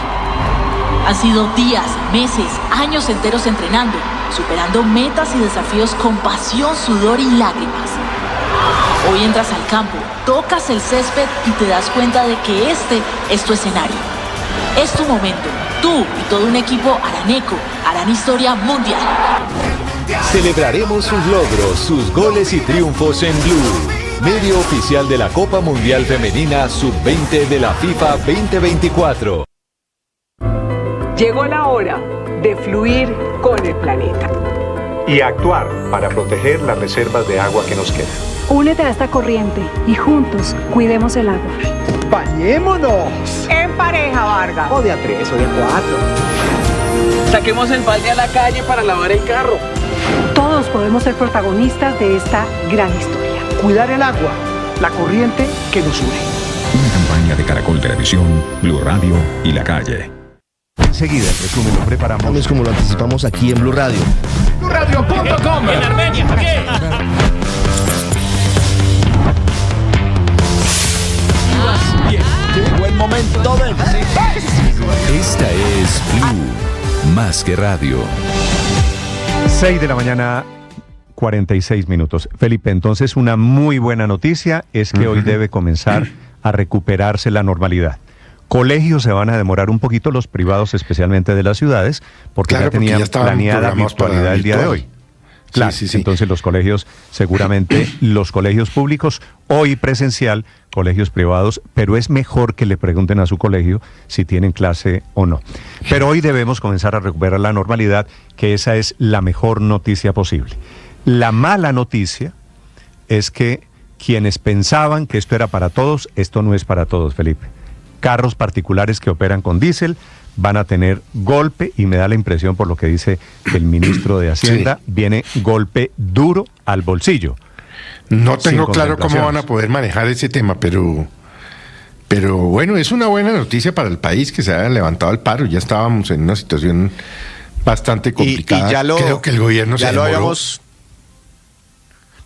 Han sido días, meses, años enteros entrenando, superando metas y desafíos con pasión, sudor y lágrimas. Hoy entras al campo, tocas el césped y te das cuenta de que este es tu escenario. Es tu momento. Tú y todo un equipo araneco harán historia mundial. Celebraremos sus logros, sus goles y triunfos en Blue, medio oficial de la Copa Mundial Femenina Sub-20 de la FIFA 2024. Llegó la hora de fluir con el planeta. Y actuar para proteger las reservas de agua que nos quedan. Únete a esta corriente y juntos cuidemos el agua. ¡Bañémonos! En pareja, Vargas. O de a 3 o de a 4. Saquemos el balde a la calle para lavar el carro. Todos podemos ser protagonistas de esta gran historia. Cuidar el agua, la corriente que nos une. Una campaña de Caracol Televisión, Blue Radio y La Calle. Enseguida el resumen lo preparamos. Es como lo anticipamos aquí en Blue Radio. BlueRadio.com. En Armenia, Llegó el momento del... Esta es Blue, más que radio. 6 de la mañana, 46 minutos. Felipe, entonces una muy buena noticia es que hoy debe comenzar a recuperarse la normalidad. Colegios se van a demorar un poquito, los privados especialmente de las ciudades, porque ya tenían planeada virtualidad el día de hoy. Claro, sí. Entonces los colegios, seguramente los colegios públicos, hoy presencial, colegios privados, pero es mejor que le pregunten a su colegio si tienen clase o no. Pero hoy debemos comenzar a recuperar la normalidad, que esa es la mejor noticia posible. La mala noticia es que quienes pensaban que esto era para todos, esto no es para todos, Felipe. Carros particulares que operan con diésel van a tener golpe, y me da la impresión por lo que dice el ministro de Hacienda, viene golpe duro al bolsillo. No tengo claro cómo van a poder manejar ese tema, pero Pero bueno, es una buena noticia para el país que se haya levantado el paro. Ya estábamos en una situación bastante complicada. Creo que el gobierno se demoró.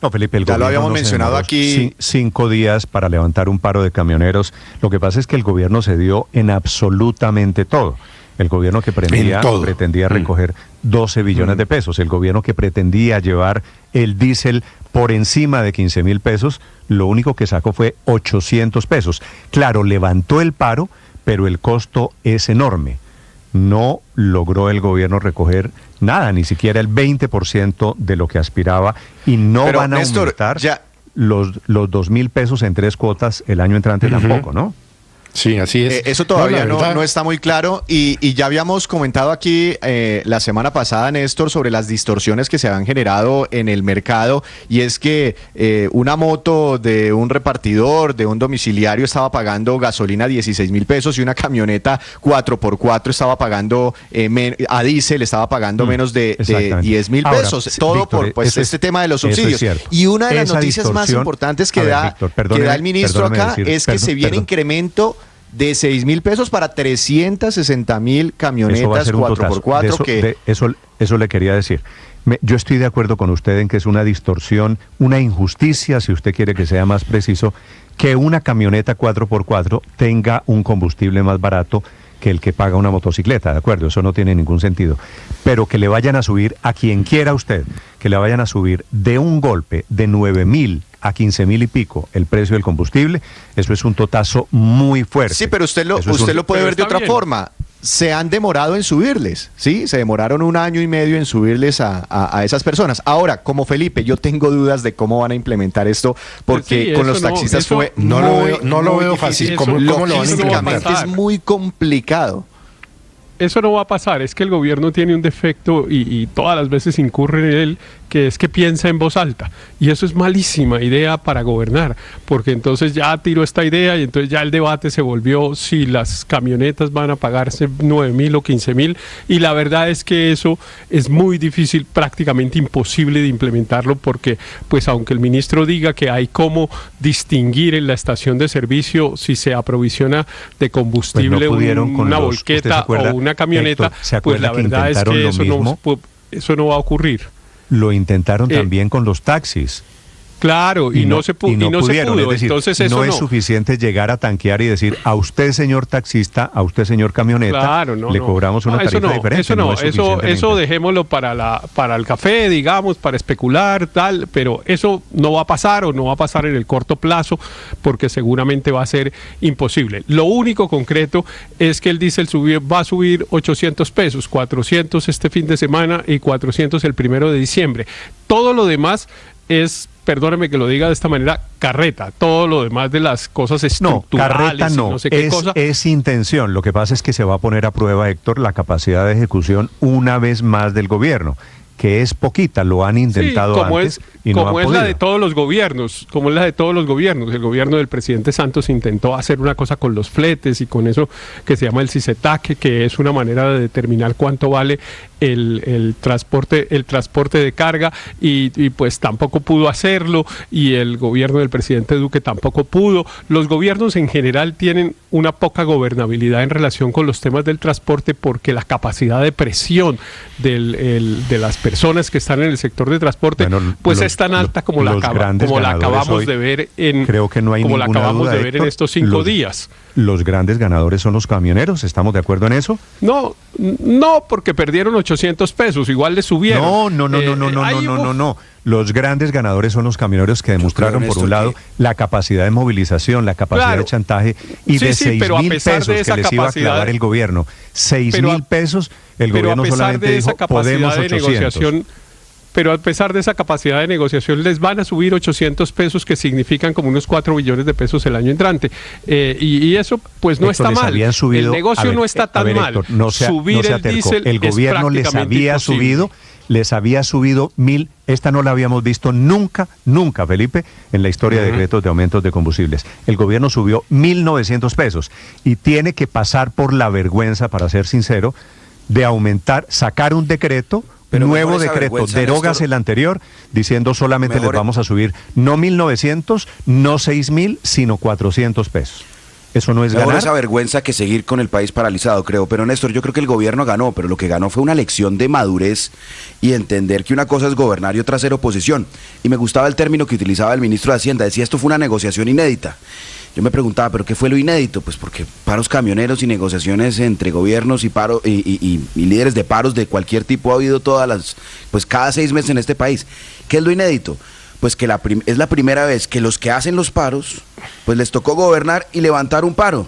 No, Felipe, ya lo habíamos mencionado aquí. 5 días para levantar un paro de camioneros. Lo que pasa es que el gobierno se dio en absolutamente todo. El gobierno que pretendía recoger 12 billones de pesos. El gobierno que pretendía llevar el diésel por encima de 15,000 pesos, lo único que sacó fue 800 pesos. Claro, levantó el paro, pero el costo es enorme. No logró el gobierno recoger nada, ni siquiera el 20% de lo que aspiraba, y no pero, van a Néstor, aumentar los 2,000 pesos en 3 cuotas el año entrante tampoco, ¿no? Sí, así es. Eso todavía no está muy claro y ya habíamos comentado aquí la semana pasada, Néstor, sobre las distorsiones que se han generado en el mercado, y es que una moto de un repartidor, de un domiciliario, estaba pagando gasolina 16,000 pesos y una camioneta 4x4 estaba pagando a diésel, estaba pagando menos de 10,000 pesos. Ahora, todo Víctor, por este tema de los subsidios. Y una de las noticias más importantes que da el ministro acá es que se viene incremento de 6,000 pesos para 360,000 camionetas 4x4. Eso le quería decir. Yo estoy de acuerdo con usted en que es una distorsión, una injusticia, si usted quiere que sea más preciso, que una camioneta 4x4 tenga un combustible más barato que el que paga una motocicleta, ¿de acuerdo? Eso no tiene ningún sentido. Pero que le vayan a subir a quien quiera usted, que le vayan a subir de un golpe de 9,000 a 15,000 y pico el precio del combustible, eso es un totazo muy fuerte. Sí, pero usted lo puede ver de otra forma. Se han demorado en subirles, ¿sí? Se demoraron 1 año y medio en subirles a esas personas. Ahora, como Felipe, yo tengo dudas de cómo van a implementar esto, porque con los taxistas no lo veo fácil. ¿Cómo lo van a implementar? Es muy complicado. Eso no va a pasar, es que el gobierno tiene un defecto y todas las veces incurre en él, que es que piensa en voz alta, y eso es malísima idea para gobernar, porque entonces ya tiró esta idea y entonces ya el debate se volvió si las camionetas van a pagarse 9,000 o 15,000, y la verdad es que eso es muy difícil, prácticamente imposible de implementarlo, porque pues aunque el ministro diga que hay cómo distinguir en la estación de servicio si se aprovisiona de combustible una volqueta o una camioneta, Héctor, pues la verdad es que eso no va a ocurrir. Lo intentaron también con los taxis. Claro, y no se pudo. Es decir, entonces eso no es suficiente llegar a tanquear y decir a usted, señor taxista, a usted, señor camioneta, le cobramos una tarifa diferente. Eso dejémoslo para el café, digamos, para especular, tal, pero eso no va a pasar o no va a pasar en el corto plazo, porque seguramente va a ser imposible. Lo único concreto es que el diésel va a subir 800 pesos, 400 este fin de semana y 400 el 1 de diciembre. Todo lo demás es, perdóneme que lo diga de esta manera, carreta. Todo lo demás de las cosas estructurales, carreta no sé qué cosa. Es intención. Lo que pasa es que se va a poner a prueba, Héctor, la capacidad de ejecución una vez más del gobierno, que es poquita, lo han intentado antes y no han podido. La de todos los gobiernos, como es la de todos los gobiernos. El gobierno del presidente Santos intentó hacer una cosa con los fletes y con eso que se llama el CICETAC, que es una manera de determinar cuánto vale el transporte de carga, y pues tampoco pudo hacerlo, y el gobierno del presidente Duque tampoco pudo. Los gobiernos en general tienen una poca gobernabilidad en relación con los temas del transporte, porque la capacidad de presión de las personas que están en el sector de transporte es tan alta como la acabamos de ver en estos 5 días. Los grandes ganadores son los camioneros, ¿estamos de acuerdo en eso? No, porque perdieron 800 pesos, igual le subieron. No. Los grandes ganadores son los camioneros, que demostraron, por un lado, la capacidad de movilización, la capacidad de chantaje, y de 6,000 pesos que les iba a clavar el gobierno. 6,000 pesos, el gobierno solamente dijo, podemos 800. Pero a pesar de esa capacidad de negociación, les van a subir 800 pesos, que significan como unos 4 billones de pesos el año entrante. Y eso, pues, no está mal. El negocio no está tan mal. Subir el diésel, el gobierno les había subido 1,000. Esta no la habíamos visto nunca, Felipe, en la historia de decretos de aumentos de combustibles. El gobierno subió 1,900 pesos y tiene que pasar por la vergüenza, para ser sincero, de sacar un decreto. Pero nuevo decreto, derogas el anterior, diciendo solamente les vamos a subir no 1,900, no 6,000, sino 400 pesos. ¿Eso no es ganar? Esa vergüenza que seguir con el país paralizado, creo. Pero Néstor, yo creo que el gobierno ganó, pero lo que ganó fue una lección de madurez y entender que una cosa es gobernar y otra ser oposición. Y me gustaba el término que utilizaba el ministro de Hacienda, decía esto fue una negociación inédita. Yo me preguntaba, ¿pero qué fue lo inédito? Pues porque paros camioneros y negociaciones entre gobiernos y líderes de paros de cualquier tipo ha habido pues cada 6 meses en este país. ¿Qué es lo inédito? Pues que es la primera vez que los que hacen los paros, pues les tocó gobernar y levantar un paro.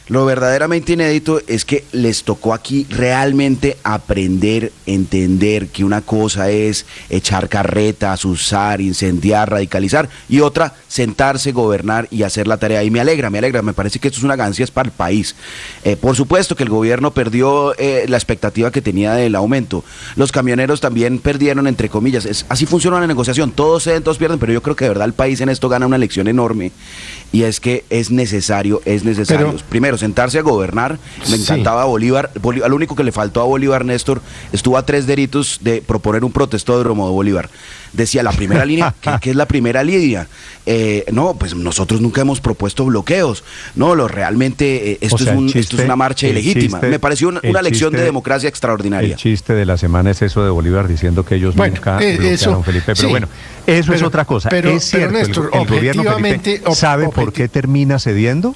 Lo verdaderamente inédito es que les tocó aquí realmente aprender, entender que una cosa es echar carreta, asusar, incendiar, radicalizar, y otra, sentarse, gobernar y hacer la tarea. Y me alegra, me parece que esto es una ganancia para el país. Por supuesto que el gobierno perdió la expectativa que tenía del aumento. Los camioneros también perdieron, entre comillas. Así funciona la negociación, todos ceden, todos pierden, pero yo creo que de verdad el país en esto gana una lección enorme, y es que es necesario. Pero, primero, sentarse a gobernar. Me encantaba Bolívar. Lo único que le faltó a Bolívar, Néstor, estuvo a 3 deditos de proponer un protestódromo de Bolívar. Decía la primera línea, ¿qué es la primera línea? No, pues nosotros nunca hemos propuesto bloqueos. No, realmente esto es una marcha ilegítima. Me pareció una lección de democracia extraordinaria. El chiste de la semana es eso de Bolívar diciendo que ellos nunca bloquearon, Felipe. Pero bueno, eso es otra cosa. Es cierto, Néstor, el gobierno, Felipe, ¿sabe por qué termina cediendo?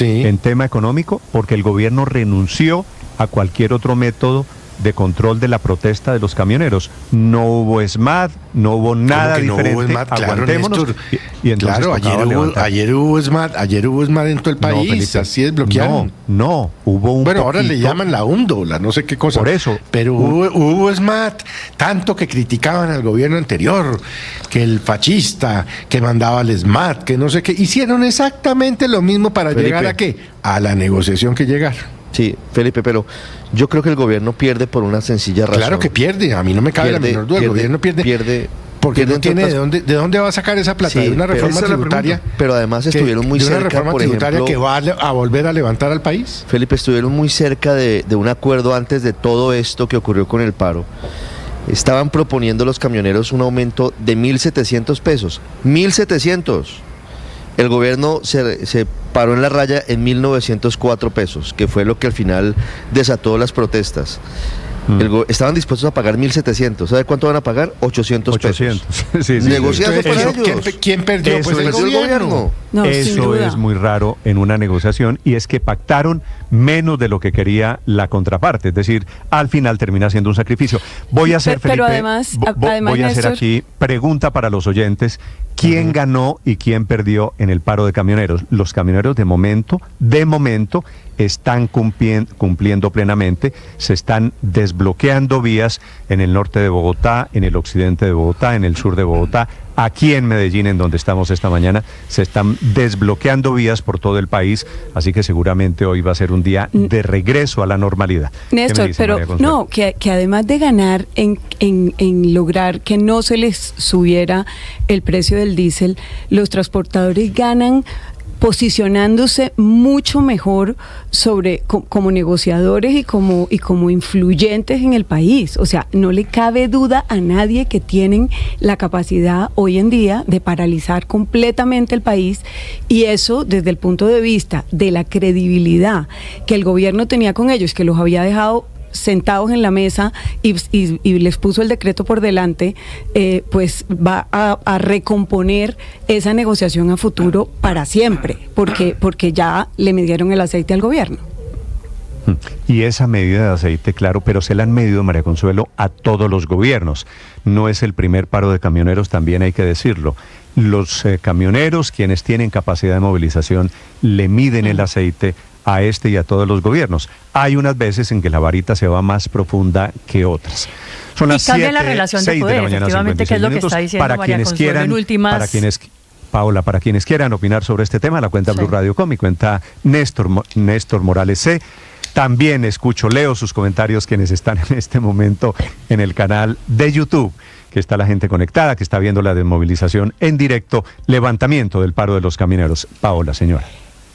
En tema económico, porque el gobierno renunció a cualquier otro método de control de la protesta de los camioneros. No hubo SMAT, no hubo nada diferente. No hubo SMAT, aguantémonos. Claro, y entonces ayer hubo SMAT en todo el país, Felipe, así desbloquearon. No, hubo un Bueno, ahora le llaman la UNDO, no sé qué cosa. Por eso. Pero hubo SMAT, tanto que criticaban al gobierno anterior, que el fascista, que mandaba al SMAT, que no sé qué. Hicieron exactamente lo mismo para llegar ¿a qué? A la negociación que llegaron. Sí, Felipe, pero yo creo que el gobierno pierde por una sencilla razón. Claro que pierde, a mí no me cabe la menor duda, el gobierno pierde porque no tiene de dónde va a sacar esa plata. De una reforma tributaria, pero además estuvieron muy cerca, de una reforma tributaria que va a volver a levantar al país. Felipe, estuvieron muy cerca de un acuerdo antes de todo esto que ocurrió con el paro. Estaban proponiendo los camioneros un aumento de 1.700 pesos. 1.700. El gobierno se paró en la raya en 1.904 pesos, que fue lo que al final desató las protestas. Estaban dispuestos a pagar 1.700. ¿Sabe cuánto van a pagar? 800 pesos. Sí. Negociando para ellos. ¿Quién perdió? Pues el gobierno. No, eso es muy raro en una negociación, y es que pactaron menos de lo que quería la contraparte. Es decir, al final termina siendo un sacrificio. Voy a hacer, Felipe, voy a hacer aquí pregunta para los oyentes. ¿Quién ganó y quién perdió en el paro de camioneros? Los camioneros de momento están cumpliendo plenamente, se están desbloqueando vías en el norte de Bogotá, en el occidente de Bogotá, en el sur de Bogotá. Aquí en Medellín, en donde estamos esta mañana, se están desbloqueando vías por todo el país, así que seguramente hoy va a ser un día de regreso a la normalidad. Néstor, pero no, que además de ganar en lograr que no se les subiera el precio del diésel, los transportadores ganan posicionándose mucho mejor como negociadores y como influyentes en el país. O sea, no le cabe duda a nadie que tienen la capacidad hoy en día de paralizar completamente el país, y eso desde el punto de vista de la credibilidad que el gobierno tenía con ellos, que los había dejado sentados en la mesa y les puso el decreto por delante, pues va a recomponer esa negociación a futuro para siempre, porque ya le midieron el aceite al gobierno. Y esa medida de aceite, claro, pero se la han medido, María Consuelo, a todos los gobiernos. No es el primer paro de camioneros, también hay que decirlo. Los camioneros, quienes tienen capacidad de movilización, le miden el aceite a este y a todos los gobiernos. Hay unas veces en que la varita se va más profunda que otras. Son las 7, la relación de poder, efectivamente, que es lo que está diciendo para María Consuelo quieran, en últimas... Para quienes quieran opinar sobre este tema, la cuenta Blue Radio Com, mi cuenta Néstor Morales C. También leo sus comentarios, quienes están en este momento en el canal de YouTube, que está la gente conectada, que está viendo la desmovilización en directo, levantamiento del paro de los camioneros. Paola, señora.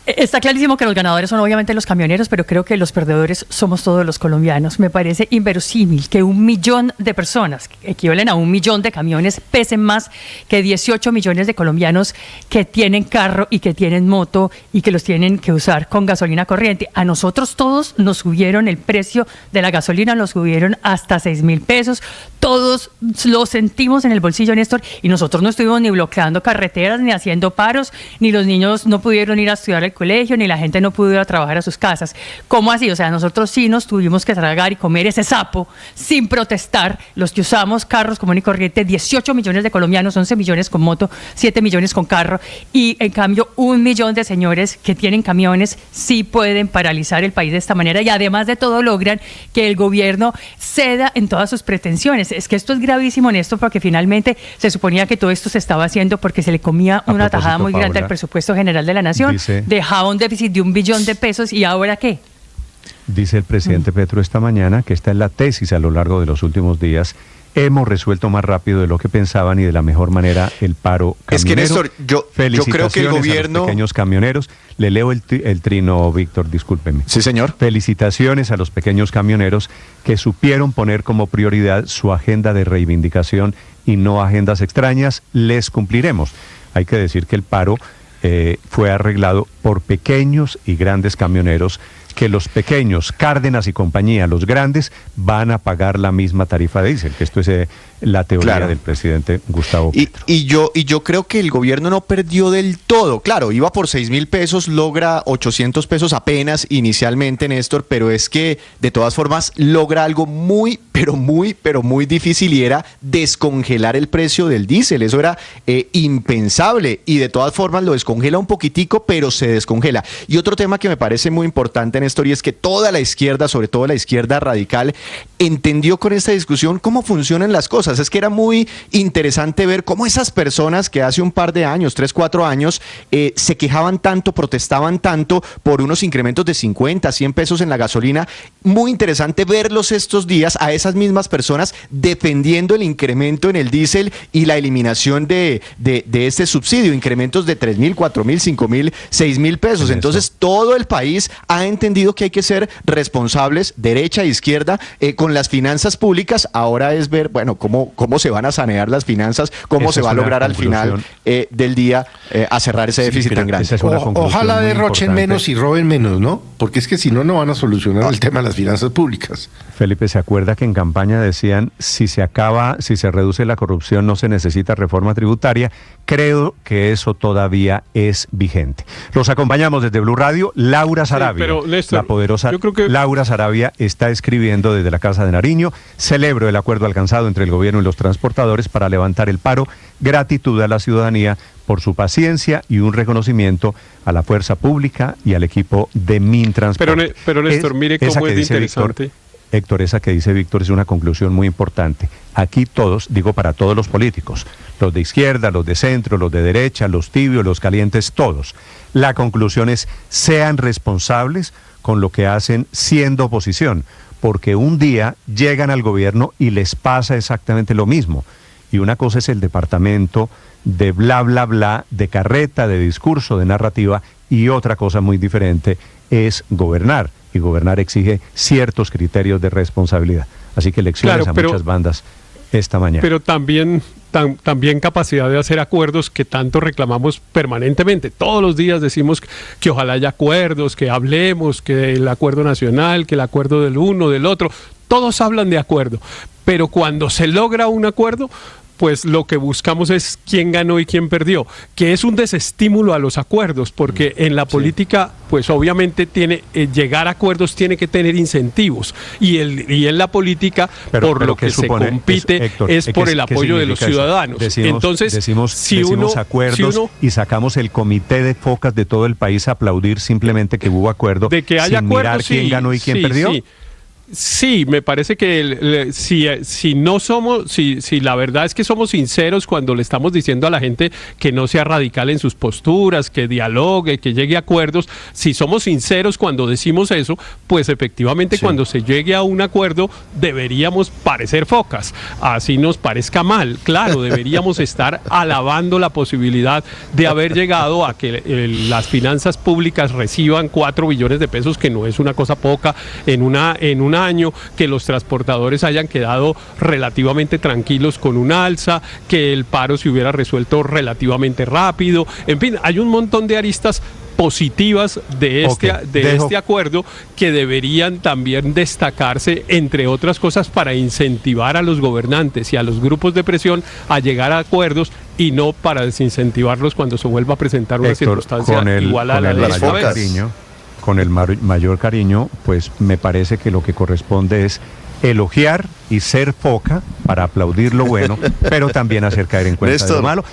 Está clarísimo que los ganadores son obviamente los camioneros, pero creo que los perdedores somos todos los colombianos. Me parece inverosímil que 1 millón de personas, que equivalen a 1 millón de camiones, pesen más que 18 millones de colombianos que tienen carro y que tienen moto y que los tienen que usar con gasolina corriente. A nosotros todos nos subieron el precio de la gasolina, nos subieron hasta 6.000 pesos. Todos lo sentimos en el bolsillo, Néstor, y nosotros no estuvimos ni bloqueando carreteras, ni haciendo paros, ni los niños no pudieron ir a estudiar al colegio, ni la gente no pudo ir a trabajar a sus casas. ¿Cómo así? O sea, nosotros sí nos tuvimos que tragar y comer ese sapo sin protestar. Los que usamos carros común y corriente, 18 millones de colombianos, 11 millones con moto, 7 millones con carro, y en cambio 1 millón de señores que tienen camiones sí pueden paralizar el país de esta manera, y además de todo logran que el gobierno ceda en todas sus pretensiones. Es que esto es gravísimo, Néstor, porque finalmente se suponía que todo esto se estaba haciendo porque se le comía una tajada muy grande al presupuesto general de la nación, dejaba un déficit de 1 billón de pesos, ¿y ahora qué? Dice el presidente Petro esta mañana que esta es la tesis a lo largo de los últimos días. Hemos resuelto más rápido de lo que pensaban y de la mejor manera el paro camionero. Es que, Néstor, yo creo que el gobierno... a los pequeños camioneros. Le leo el trino, Víctor, discúlpeme. Sí, señor. Felicitaciones a los pequeños camioneros que supieron poner como prioridad su agenda de reivindicación y no agendas extrañas. Les cumpliremos. Hay que decir que el paro fue arreglado por pequeños y grandes camioneros, que los pequeños, Cárdenas y compañía, los grandes, van a pagar la misma tarifa de diésel, que esto es la teoría del presidente Gustavo Petro. Y yo creo que el gobierno no perdió del todo. Claro, iba por 6.000 pesos, logra 800 pesos apenas inicialmente, Néstor, pero es que de todas formas logra algo muy difícil, y era descongelar el precio del diésel. Eso era impensable, y de todas formas lo descongela un poquitico, pero se descongela. Y otro tema que me parece muy importante, Néstor, y es que toda la izquierda, sobre todo la izquierda radical, entendió con esta discusión cómo funcionan las cosas. Es que era muy interesante ver cómo esas personas que hace un par de años, 3, 4 años, se quejaban tanto, protestaban tanto por unos incrementos de 50, 100 pesos en la gasolina. Muy interesante verlos estos días, a esas mismas personas defendiendo el incremento en el diésel y la eliminación de este subsidio, incrementos de 3.000, 4.000, 5.000, 6.000 pesos. Entonces todo el país ha entendido que hay que ser responsables, derecha e izquierda, con las finanzas públicas. Ahora es ver, bueno, cómo se van a sanear las finanzas, cómo se va a lograr al final del día a cerrar ese déficit tan grande. Ojalá derrochen menos y roben menos, ¿no? Porque es que si no, no van a solucionar el tema de las finanzas públicas. Felipe, ¿se acuerda que en campaña decían, si se reduce la corrupción, no se necesita reforma tributaria? Creo que eso todavía es vigente. Los acompañamos desde Blue Radio, Laura Sarabia. Pero, Néstor, la poderosa Laura Sarabia está escribiendo desde la Casa de Nariño: celebro el acuerdo alcanzado entre el gobierno y los transportadores para levantar el paro. Gratitud a la ciudadanía por su paciencia y un reconocimiento a la fuerza pública y al equipo de Mintransporte. Pero Néstor, mire cómo es interesante. Héctor, esa que dice Víctor es una conclusión muy importante. Aquí todos, digo para todos los políticos, los de izquierda, los de centro, los de derecha, los tibios, los calientes, todos. La conclusión es: sean responsables con lo que hacen siendo oposición, porque un día llegan al gobierno y les pasa exactamente lo mismo. Y una cosa es el departamento de bla, bla, bla, de carreta, de discurso, de narrativa, y otra cosa muy diferente es gobernar. Y gobernar exige ciertos criterios de responsabilidad. Así que lecciones a muchas bandas esta mañana. Pero también capacidad de hacer acuerdos que tanto reclamamos permanentemente. Todos los días decimos que ojalá haya acuerdos, que hablemos, que el acuerdo nacional, que el acuerdo del uno, del otro. Todos hablan de acuerdo, pero cuando se logra un acuerdo, pues lo que buscamos es quién ganó y quién perdió, que es un desestímulo a los acuerdos, porque en la política, pues obviamente llegar a acuerdos tiene que tener incentivos, y en la política, por lo que se compite, Héctor, es por el apoyo de los ciudadanos. Decimos acuerdos y sacamos el comité de focas de todo el país a aplaudir simplemente que hubo acuerdo, de que haya sin acuerdos, mirar quién ganó y quién perdió. Sí. Sí, me parece que si la verdad es que somos sinceros cuando le estamos diciendo a la gente que no sea radical en sus posturas, que dialogue, que llegue a acuerdos, si somos sinceros cuando decimos eso, pues efectivamente cuando se llegue a un acuerdo deberíamos parecer focas, así nos parezca mal. Claro, deberíamos estar alabando la posibilidad de haber llegado a que las finanzas públicas reciban 4 billones de pesos, que no es una cosa poca en un año, que los transportadores hayan quedado relativamente tranquilos con un alza, que el paro se hubiera resuelto relativamente rápido. En fin, hay un montón de aristas positivas de este acuerdo que deberían también destacarse, entre otras cosas, para incentivar a los gobernantes y a los grupos de presión a llegar a acuerdos y no para desincentivarlos cuando se vuelva a presentar una circunstancia igual a la de esta vez. Con el mayor cariño, pues me parece que lo que corresponde es elogiar y ser foca para aplaudir lo bueno, pero también hacer caer en cuenta lo malo.